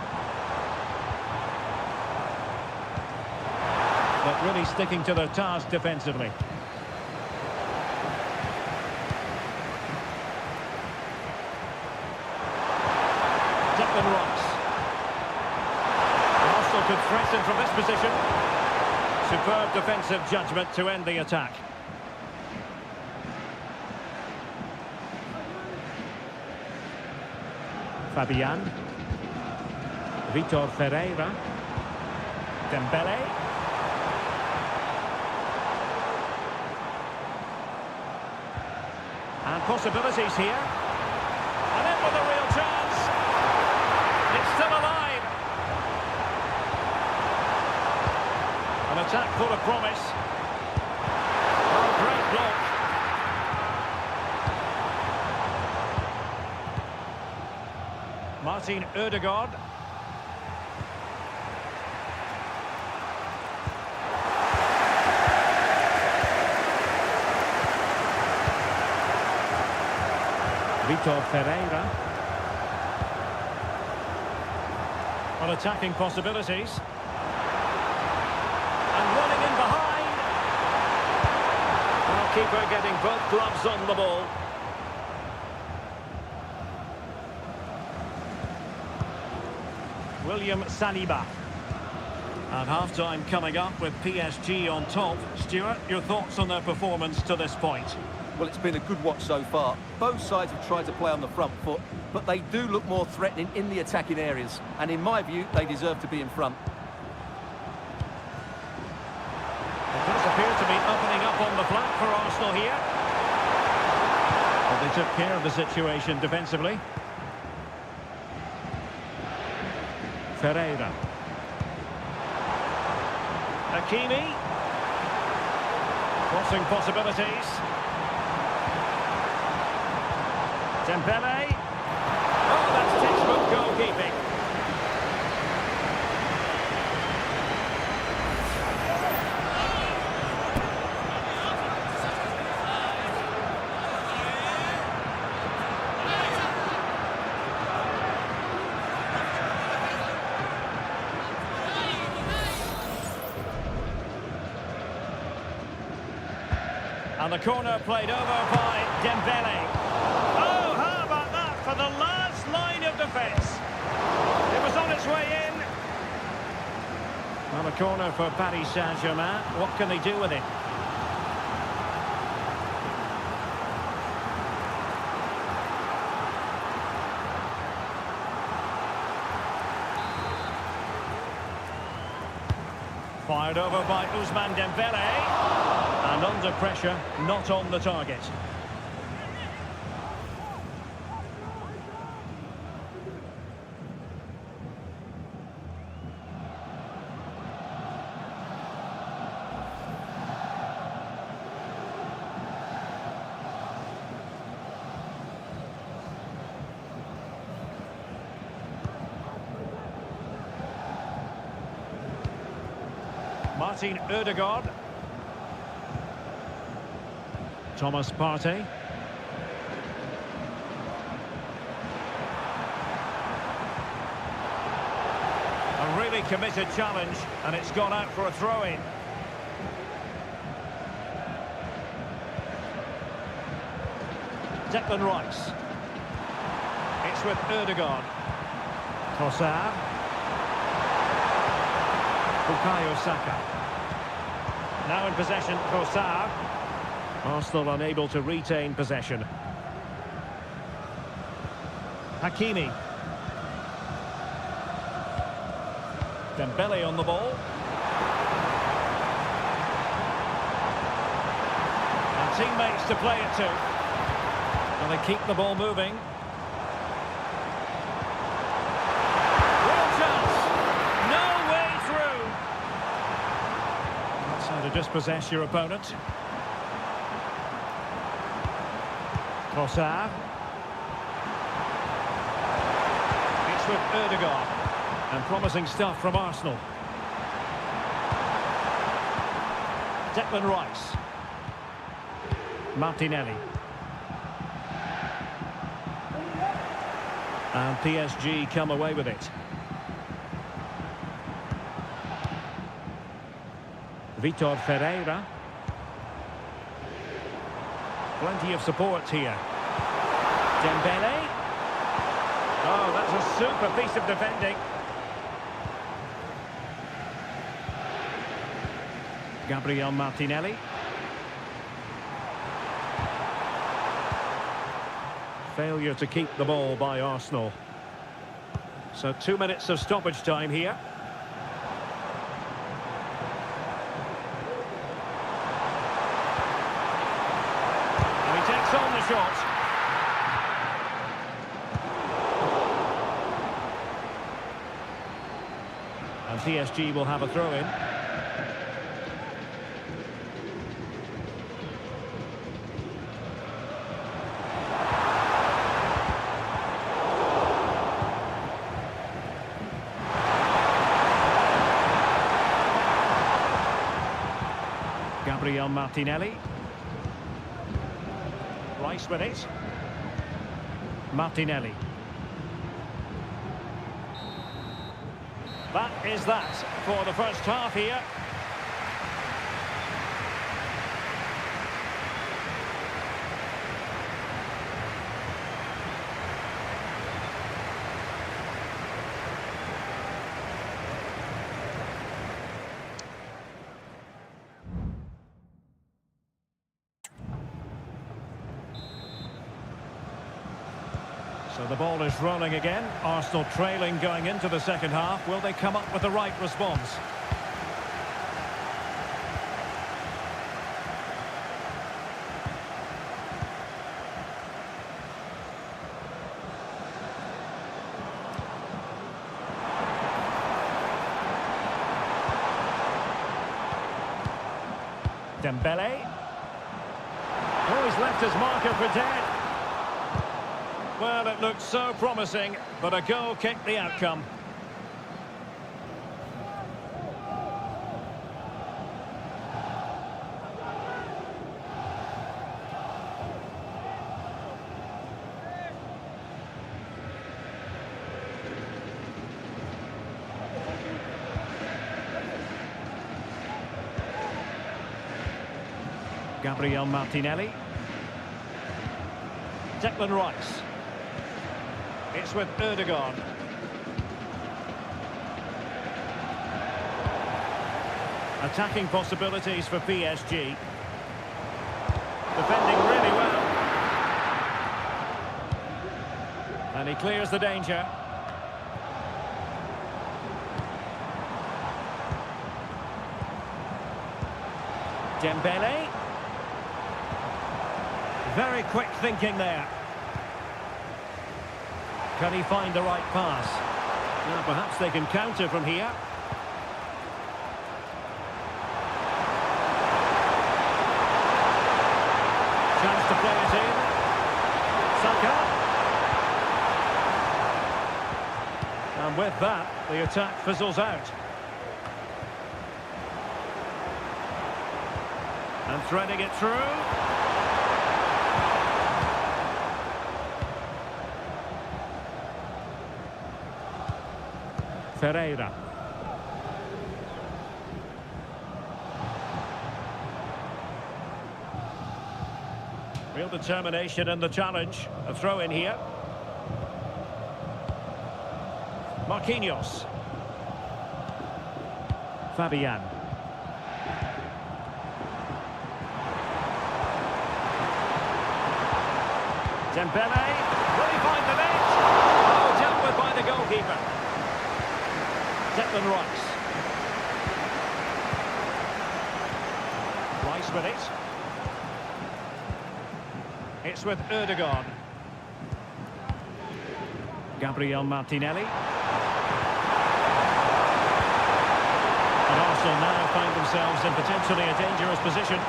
But really sticking to their task defensively. Arsenal could threaten from this position. Superb defensive judgment to end the attack. Fabian. Vitor Ferreira. Dembele. And possibilities here. And in with a real chance. It's still alive. An attack full of promise. Oh, great block. Martin Ødegaard. Vitor Ferreira. On attacking possibilities. And running in behind. Well, keeper getting both gloves on the ball. William Saliba. And half-time coming up with PSG on top. Stuart, your thoughts on their performance to this point? Well, it's been a good watch so far. Both sides have tried to play on the front foot, but they do look more threatening in the attacking areas. And in my view, they deserve to be in front. It does appear to be opening up on the flank for Arsenal here. But they took care of the situation defensively. Ferreira. Hakimi. Crossing possibilities. Dembele. Oh, that's textbook goalkeeping. And the corner played over by Dembele. Oh, how about that for the last line of defence? It was on its way in. And a corner for Paris Saint-Germain. What can they do with it? Fired over by Ousmane Dembele. And under pressure, not on the target. Martin Ødegaard. Thomas Partey. A really committed challenge, and it's gone out for a throw-in. Declan Rice. It's with Ødegaard. Trossard. Bukayo Saka. Now in possession, Trossard. Arsenal unable to retain possession. Hakimi. Dembele on the ball. And teammates to play it to. And they keep the ball moving. Real chance. No way through. That's how to dispossess your opponent. Trossard. It's with Ødegaard. And promising stuff from Arsenal. Declan Rice. Martinelli. And PSG come away with it. Vitor Ferreira. Plenty of support here. Dembele. Oh, that's a super piece of defending. Gabriel Martinelli. Failure to keep the ball by Arsenal. So 2 minutes of stoppage time here. And he takes on the shot. And PSG will have a throw-in. Gabriel Martinelli. Rice with it. Martinelli. That is that for the first half here. So the ball is rolling again. Arsenal trailing going into the second half. Will they come up with the right response? Dembele. Oh, he's left his marker for dead. Well, it looked so promising, but a goal kicked the outcome. Gabriel Martinelli. Declan Rice. It's with Ødegaard. Attacking possibilities for PSG. Defending really well. And he clears the danger. Dembele. Very quick thinking there. Can he find the right pass? Now, perhaps they can counter from here. Chance to play it in. Saka. And with that, the attack fizzles out. And threading it through. Ferreira. Real determination in the challenge. A throw in here. Marquinhos. Fabian. Dembele. Will he find the net? Oh, dealt with by the goalkeeper. Declan Rice. Rice with it. It's with Ødegaard. Gabriel Martinelli. And Arsenal now find themselves in potentially a dangerous position.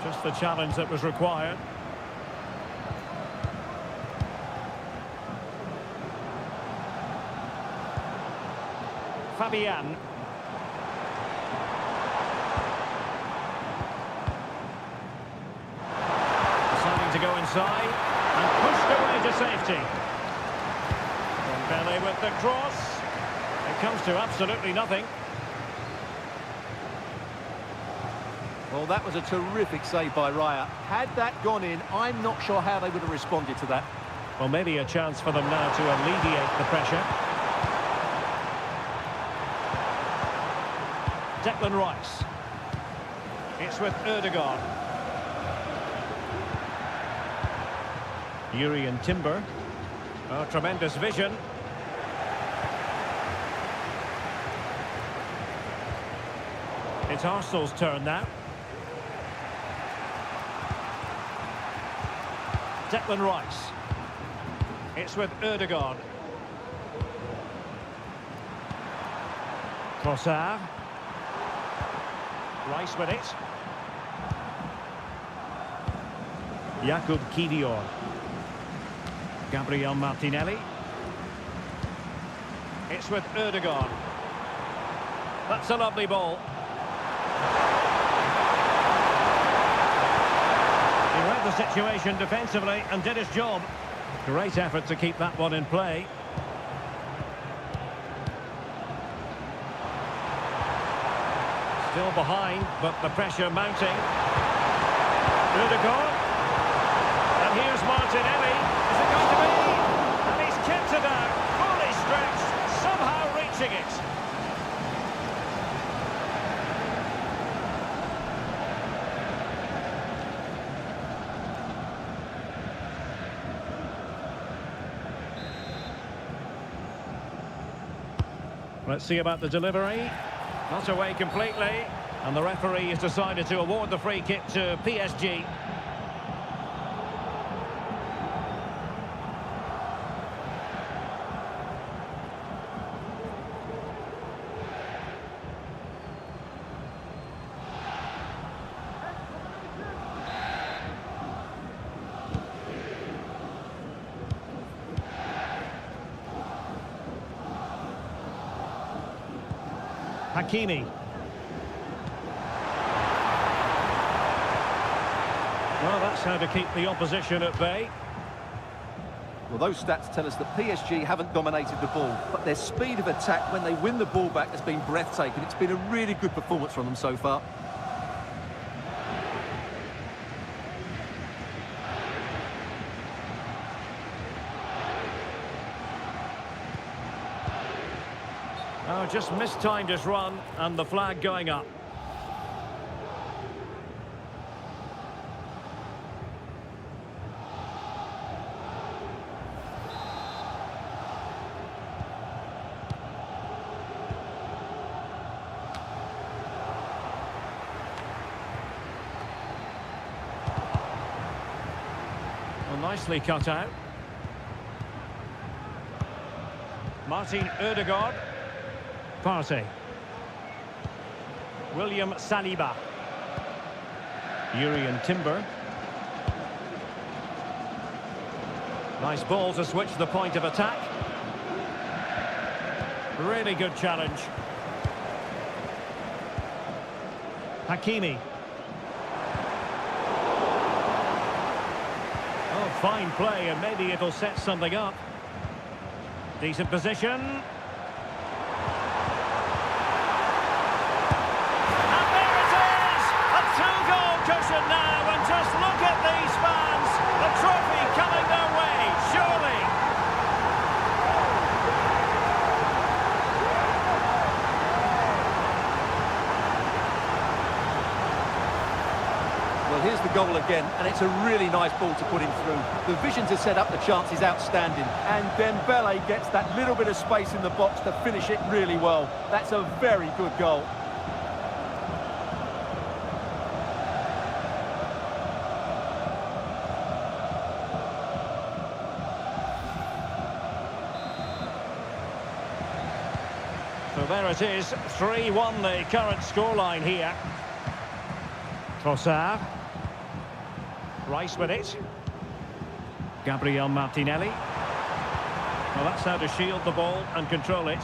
Just the challenge that was required. Fabian. Deciding to go inside and pushed away to safety. Dembele with the cross. It comes to absolutely nothing. Well, that was a terrific save by Raya. Had that gone in, I'm not sure how they would have responded to that. Well, maybe a chance for them now to alleviate the pressure. Declan Rice. It's with Erdogan. Jurrien Timber. Oh, tremendous vision. It's Arsenal's turn now. Declan Rice. It's with Erdogan. Trossard. Rice with it. Jakub Kivior. Gabriel Martinelli. It's with Erdogan. That's a lovely ball. He read the situation defensively and did his job. Great effort to keep that one in play. Still behind, but the pressure mounting. Erdogan. And here's Martinelli. Is it going to be? And he's kept it out. Fully stretched. Somehow reaching it. Let's see about the delivery. Not away completely. And the referee has decided to award the free kick to PSG. Hakimi. Well, that's how to keep the opposition at bay. Well, those stats tell us that PSG haven't dominated the ball, but their speed of attack when they win the ball back has been breathtaking. It's been a really good performance from them so far. Oh, just mistimed his run and the flag going up. Well, nicely cut out. Martin Ødegaard. Partey. William Saliba. Jurrien Timber. Nice ball to switch the point of attack. Really good challenge. Hakimi. Oh, fine play, and maybe it'll set something up. Decent position. Now, and just look at these fans, the trophy coming their way, surely. Well, here's the goal again, and it's a really nice ball to put him through. The vision to set up the chance is outstanding, and Dembele gets that little bit of space in the box to finish it really well. That's a very good goal. So there it is, 3-1 the current scoreline here. Trossard. Rice with it. Gabriel Martinelli. Well, that's how to shield the ball and control it.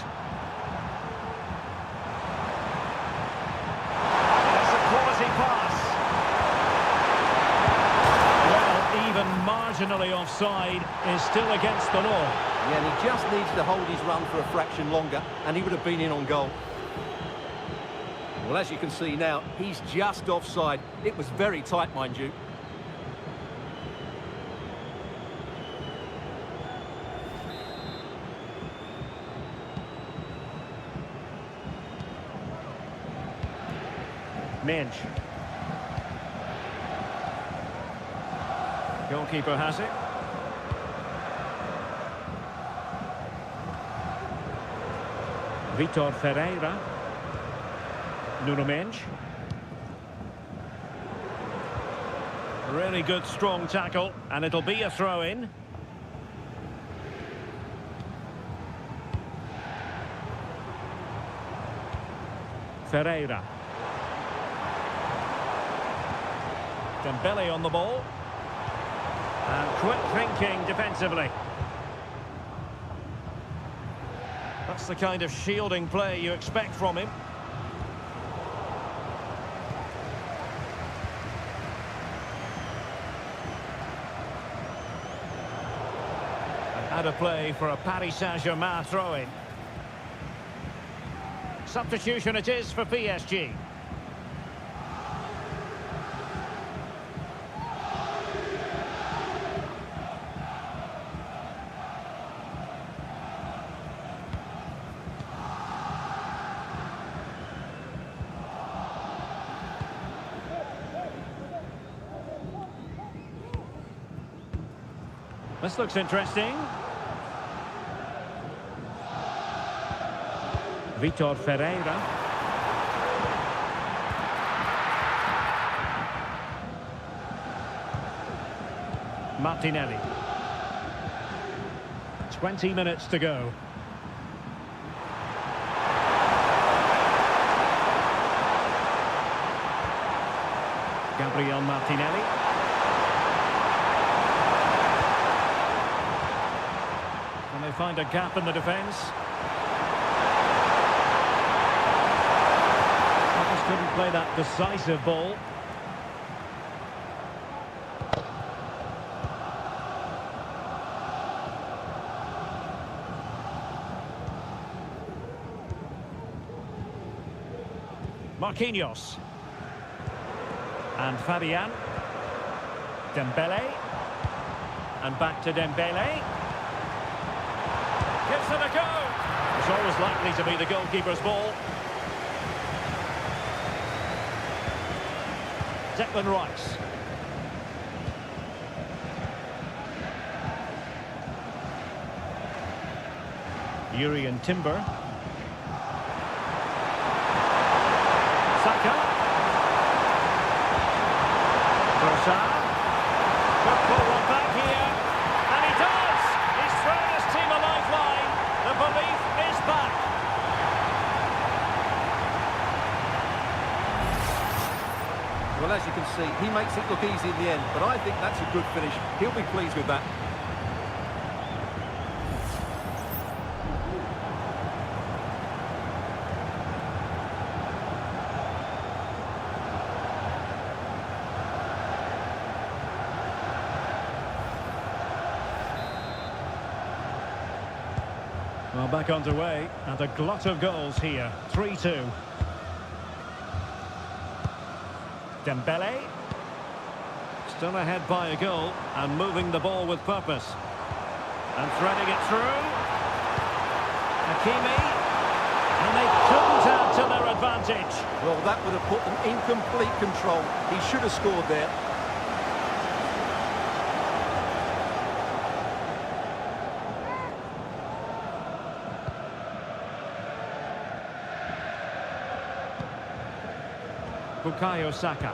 marginally offside, is still against the law. Yeah, and he just needs to hold his run for a fraction longer, and he would have been in on goal. Well, as you can see now, he's just offside. It was very tight, mind you. Mensch. Goalkeeper has it. Vitor Ferreira. Nuno Mensch. Really good, strong tackle, and it'll be a throw-in. Ferreira. Dembele on the ball. And quick thinking defensively. That's the kind of shielding play you expect from him. And a play for a Paris Saint-Germain throw-in. Substitution it is for PSG. This looks interesting. Vitor Ferreira. Martinelli. 20 minutes to go. Gabriel Martinelli. And they find a gap in the defence. Couldn't play that decisive ball. Marquinhos. And Fabian. Dembele. And back to Dembele. Gives it a go. It's always likely to be the goalkeeper's ball. Declan Rice. Jurriën Timber. Saka. Trossard. Good forward back here. And he does! He's thrown his team a lifeline. The belief is back. Well, as you can see, he makes it look easy in the end, but I think that's a good finish. He'll be pleased with that. Well, back underway, and a glut of goals here. 3-2. Dembele. Still ahead by a goal and moving the ball with purpose. And threading it through. Hakimi. And they couldn't add to their advantage. Well, that would have put them in complete control. He should have scored there. Bukayo Saka.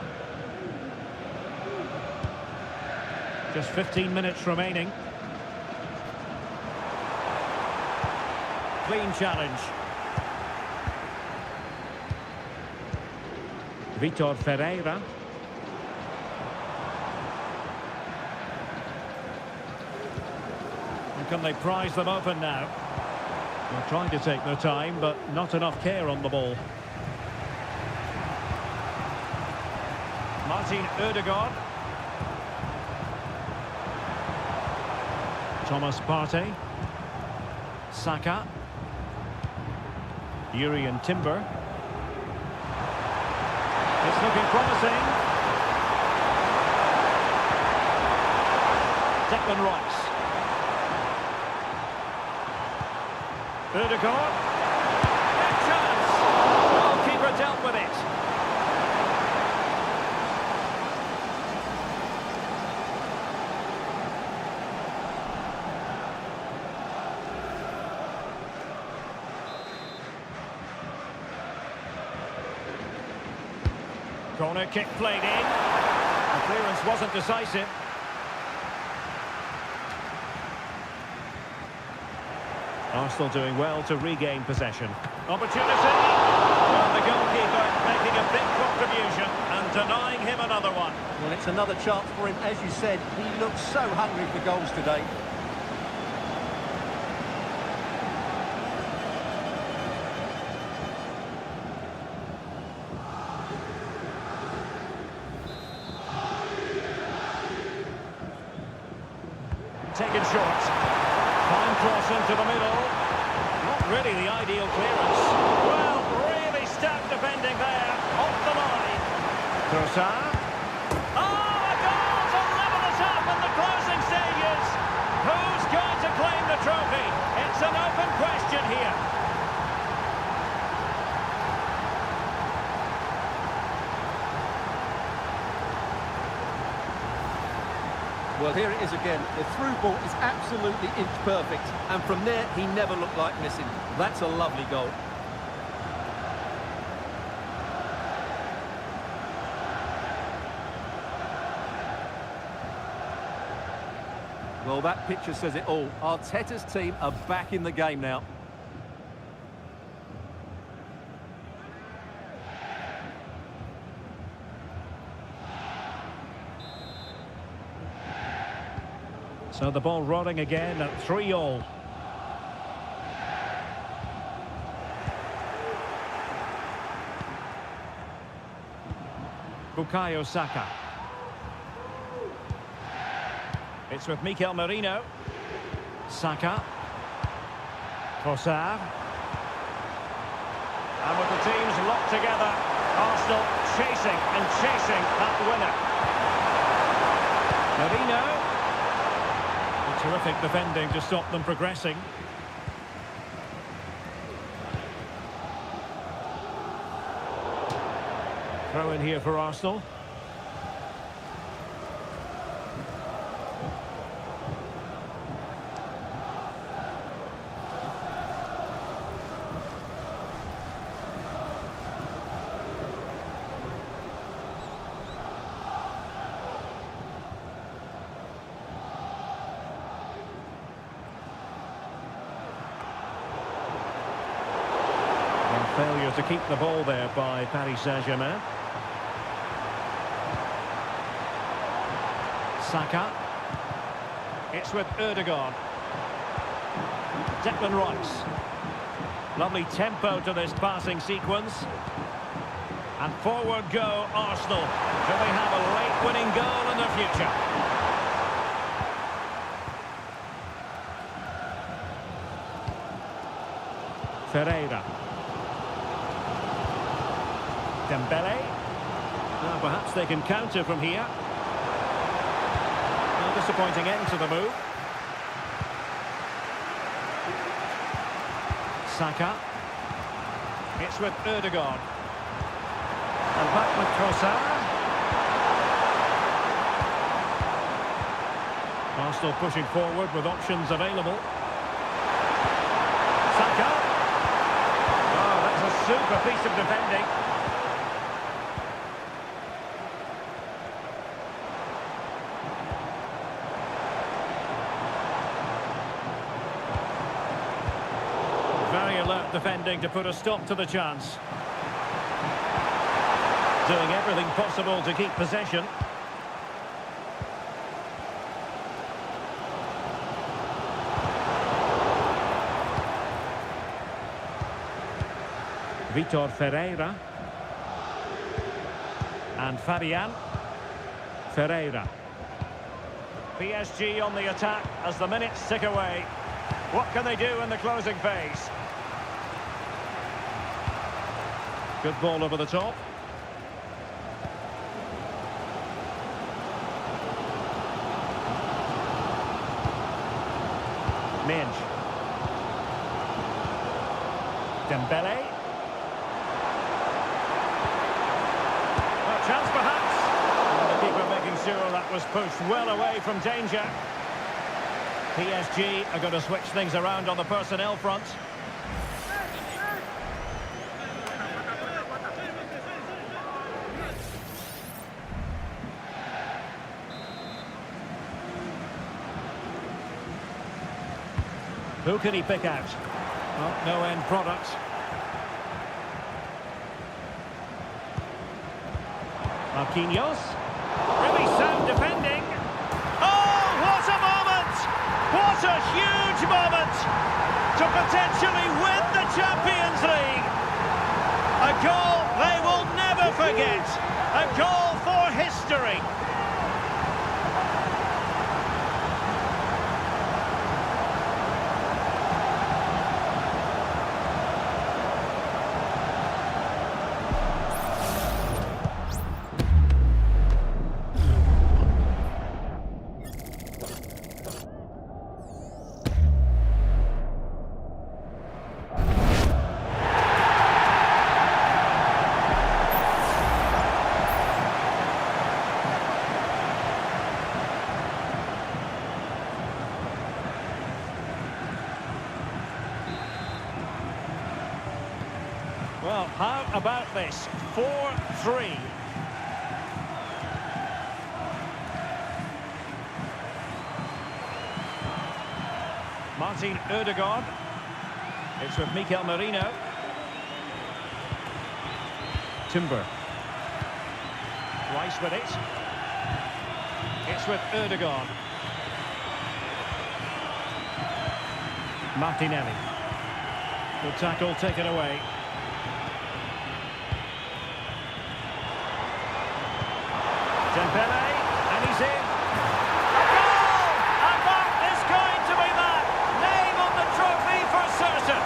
Just 15 minutes remaining. Clean challenge. Vitor Ferreira. And can they prize them open now? They're trying to take their time, but not enough care on the ball. Martin Ødegaard. Thomas Partey. Saka. Urian Timber. It's looking promising. Declan Rice. Ødegaard. Big chance. Goalkeeper dealt with it. Corner kick played in. The clearance wasn't decisive. Arsenal doing well to regain possession. Opportunity. Well, the goalkeeper making a big contribution and denying him another one. Well, it's another chance for him. As you said, he looks so hungry for goals today. Taken short. Fine cross into the middle. Not really the ideal clearance. Well, really stout defending there. Off the line. Trossard. Oh, a goal to level us up in the closing stages. Who's going to claim the trophy? It's an open question here. Well, here it is again. The through ball is absolutely inch perfect. And from there, he never looked like missing. That's a lovely goal. Well, that picture says it all. Arteta's team are back in the game now. So the ball rolling again at 3-3. Bukayo Saka. It's with Mikel Merino. Saka. Trossard. And with the teams locked together, Arsenal chasing and chasing that winner. Merino. Terrific defending to stop them progressing. Throw in here for Arsenal. Failure to keep the ball there by Paris Saint-Germain. Saka. It's with Ødegaard. Declan Rice. Lovely tempo to this passing sequence. And forward go Arsenal. Do they have a late winning goal in the future? Ferreira. Dembele. Now perhaps they can counter from here. A disappointing end to the move. Saka. It's with Ødegaard. And back with Trossard. Arsenal pushing forward with options available. Saka. Oh, that's a super piece of defending. Very alert defending to put a stop to the chance. Doing everything possible to keep possession. Vitor Ferreira. And Fabian. Ferreira. PSG on the attack as the minutes tick away. What can they do in the closing phase? Good ball over the top. Minge. Dembele. A chance perhaps. And the keeper making sure that was pushed well away from danger. PSG are going to switch things around on the personnel front. Who can he pick out? Oh, no end product. Marquinhos. Really sound defending. Oh, what a moment! What a huge moment to potentially win the Champions League. A goal they will never forget. A goal for history. Well, how about this? 4-3. Martin Ødegaard. It's with Mikel Merino. Timber. Rice with it. It's with Ødegaard. Martinelli. Good tackle taken away. Dembele, and he's in. A goal! And that is going to be that. Name on the trophy for certain.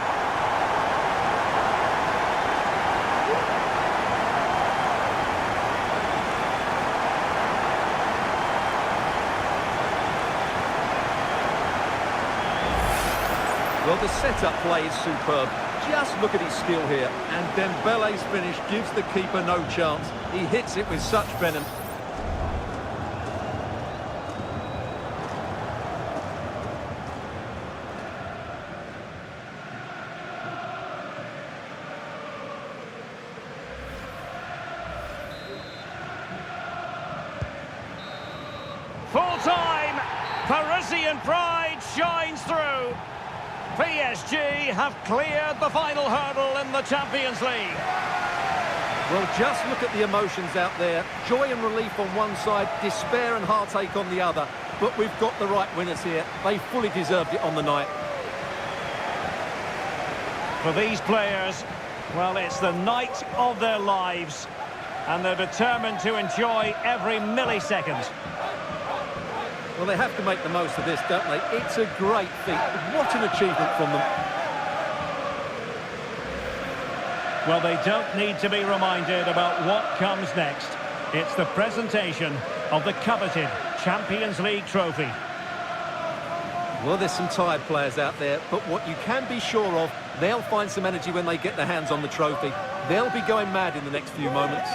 Well, the setup play is superb. Just look at his skill here. And Dembele's finish gives the keeper no chance. He hits it with such venom. Full-time, Parisian pride shines through. PSG have cleared the final hurdle in the Champions League. Well, just look at the emotions out there. Joy and relief on one side, despair and heartache on the other. But we've got the right winners here. They fully deserved it on the night. For these players, well, it's the night of their lives. And they're determined to enjoy every millisecond. Well, they have to make the most of this, don't they? It's a great feat. What an achievement from them. Well, they don't need to be reminded about what comes next. It's the presentation of the coveted Champions League trophy. Well, there's some tired players out there, but what you can be sure of, they'll find some energy when they get their hands on the trophy. They'll be going mad in the next few moments.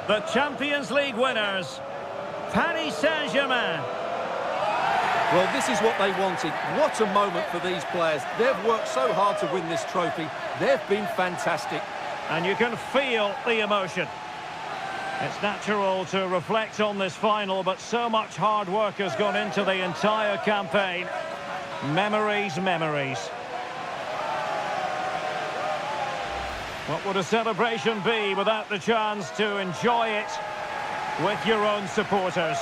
The Champions League winners, Paris Saint-Germain. Well, this is what they wanted. What a moment for these players. They've worked so hard to win this trophy. They've been fantastic. And you can feel the emotion. It's natural to reflect on this final, but so much hard work has gone into the entire campaign. Memories, memories. What would a celebration be without the chance to enjoy it with your own supporters?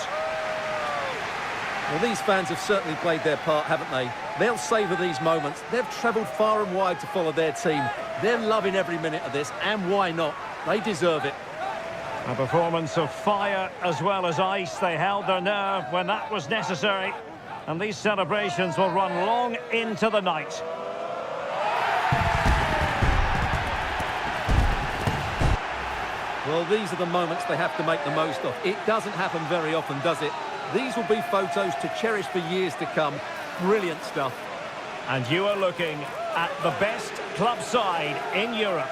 Well, these fans have certainly played their part, haven't they? They'll savour these moments. They've travelled far and wide to follow their team. They're loving every minute of this, and why not? They deserve it. A performance of fire as well as ice. They held their nerve when that was necessary. And these celebrations will run long into the night. Well, these are the moments they have to make the most of. It doesn't happen very often, does it? These will be photos to cherish for years to come. Brilliant stuff. And you are looking at the best club side in Europe.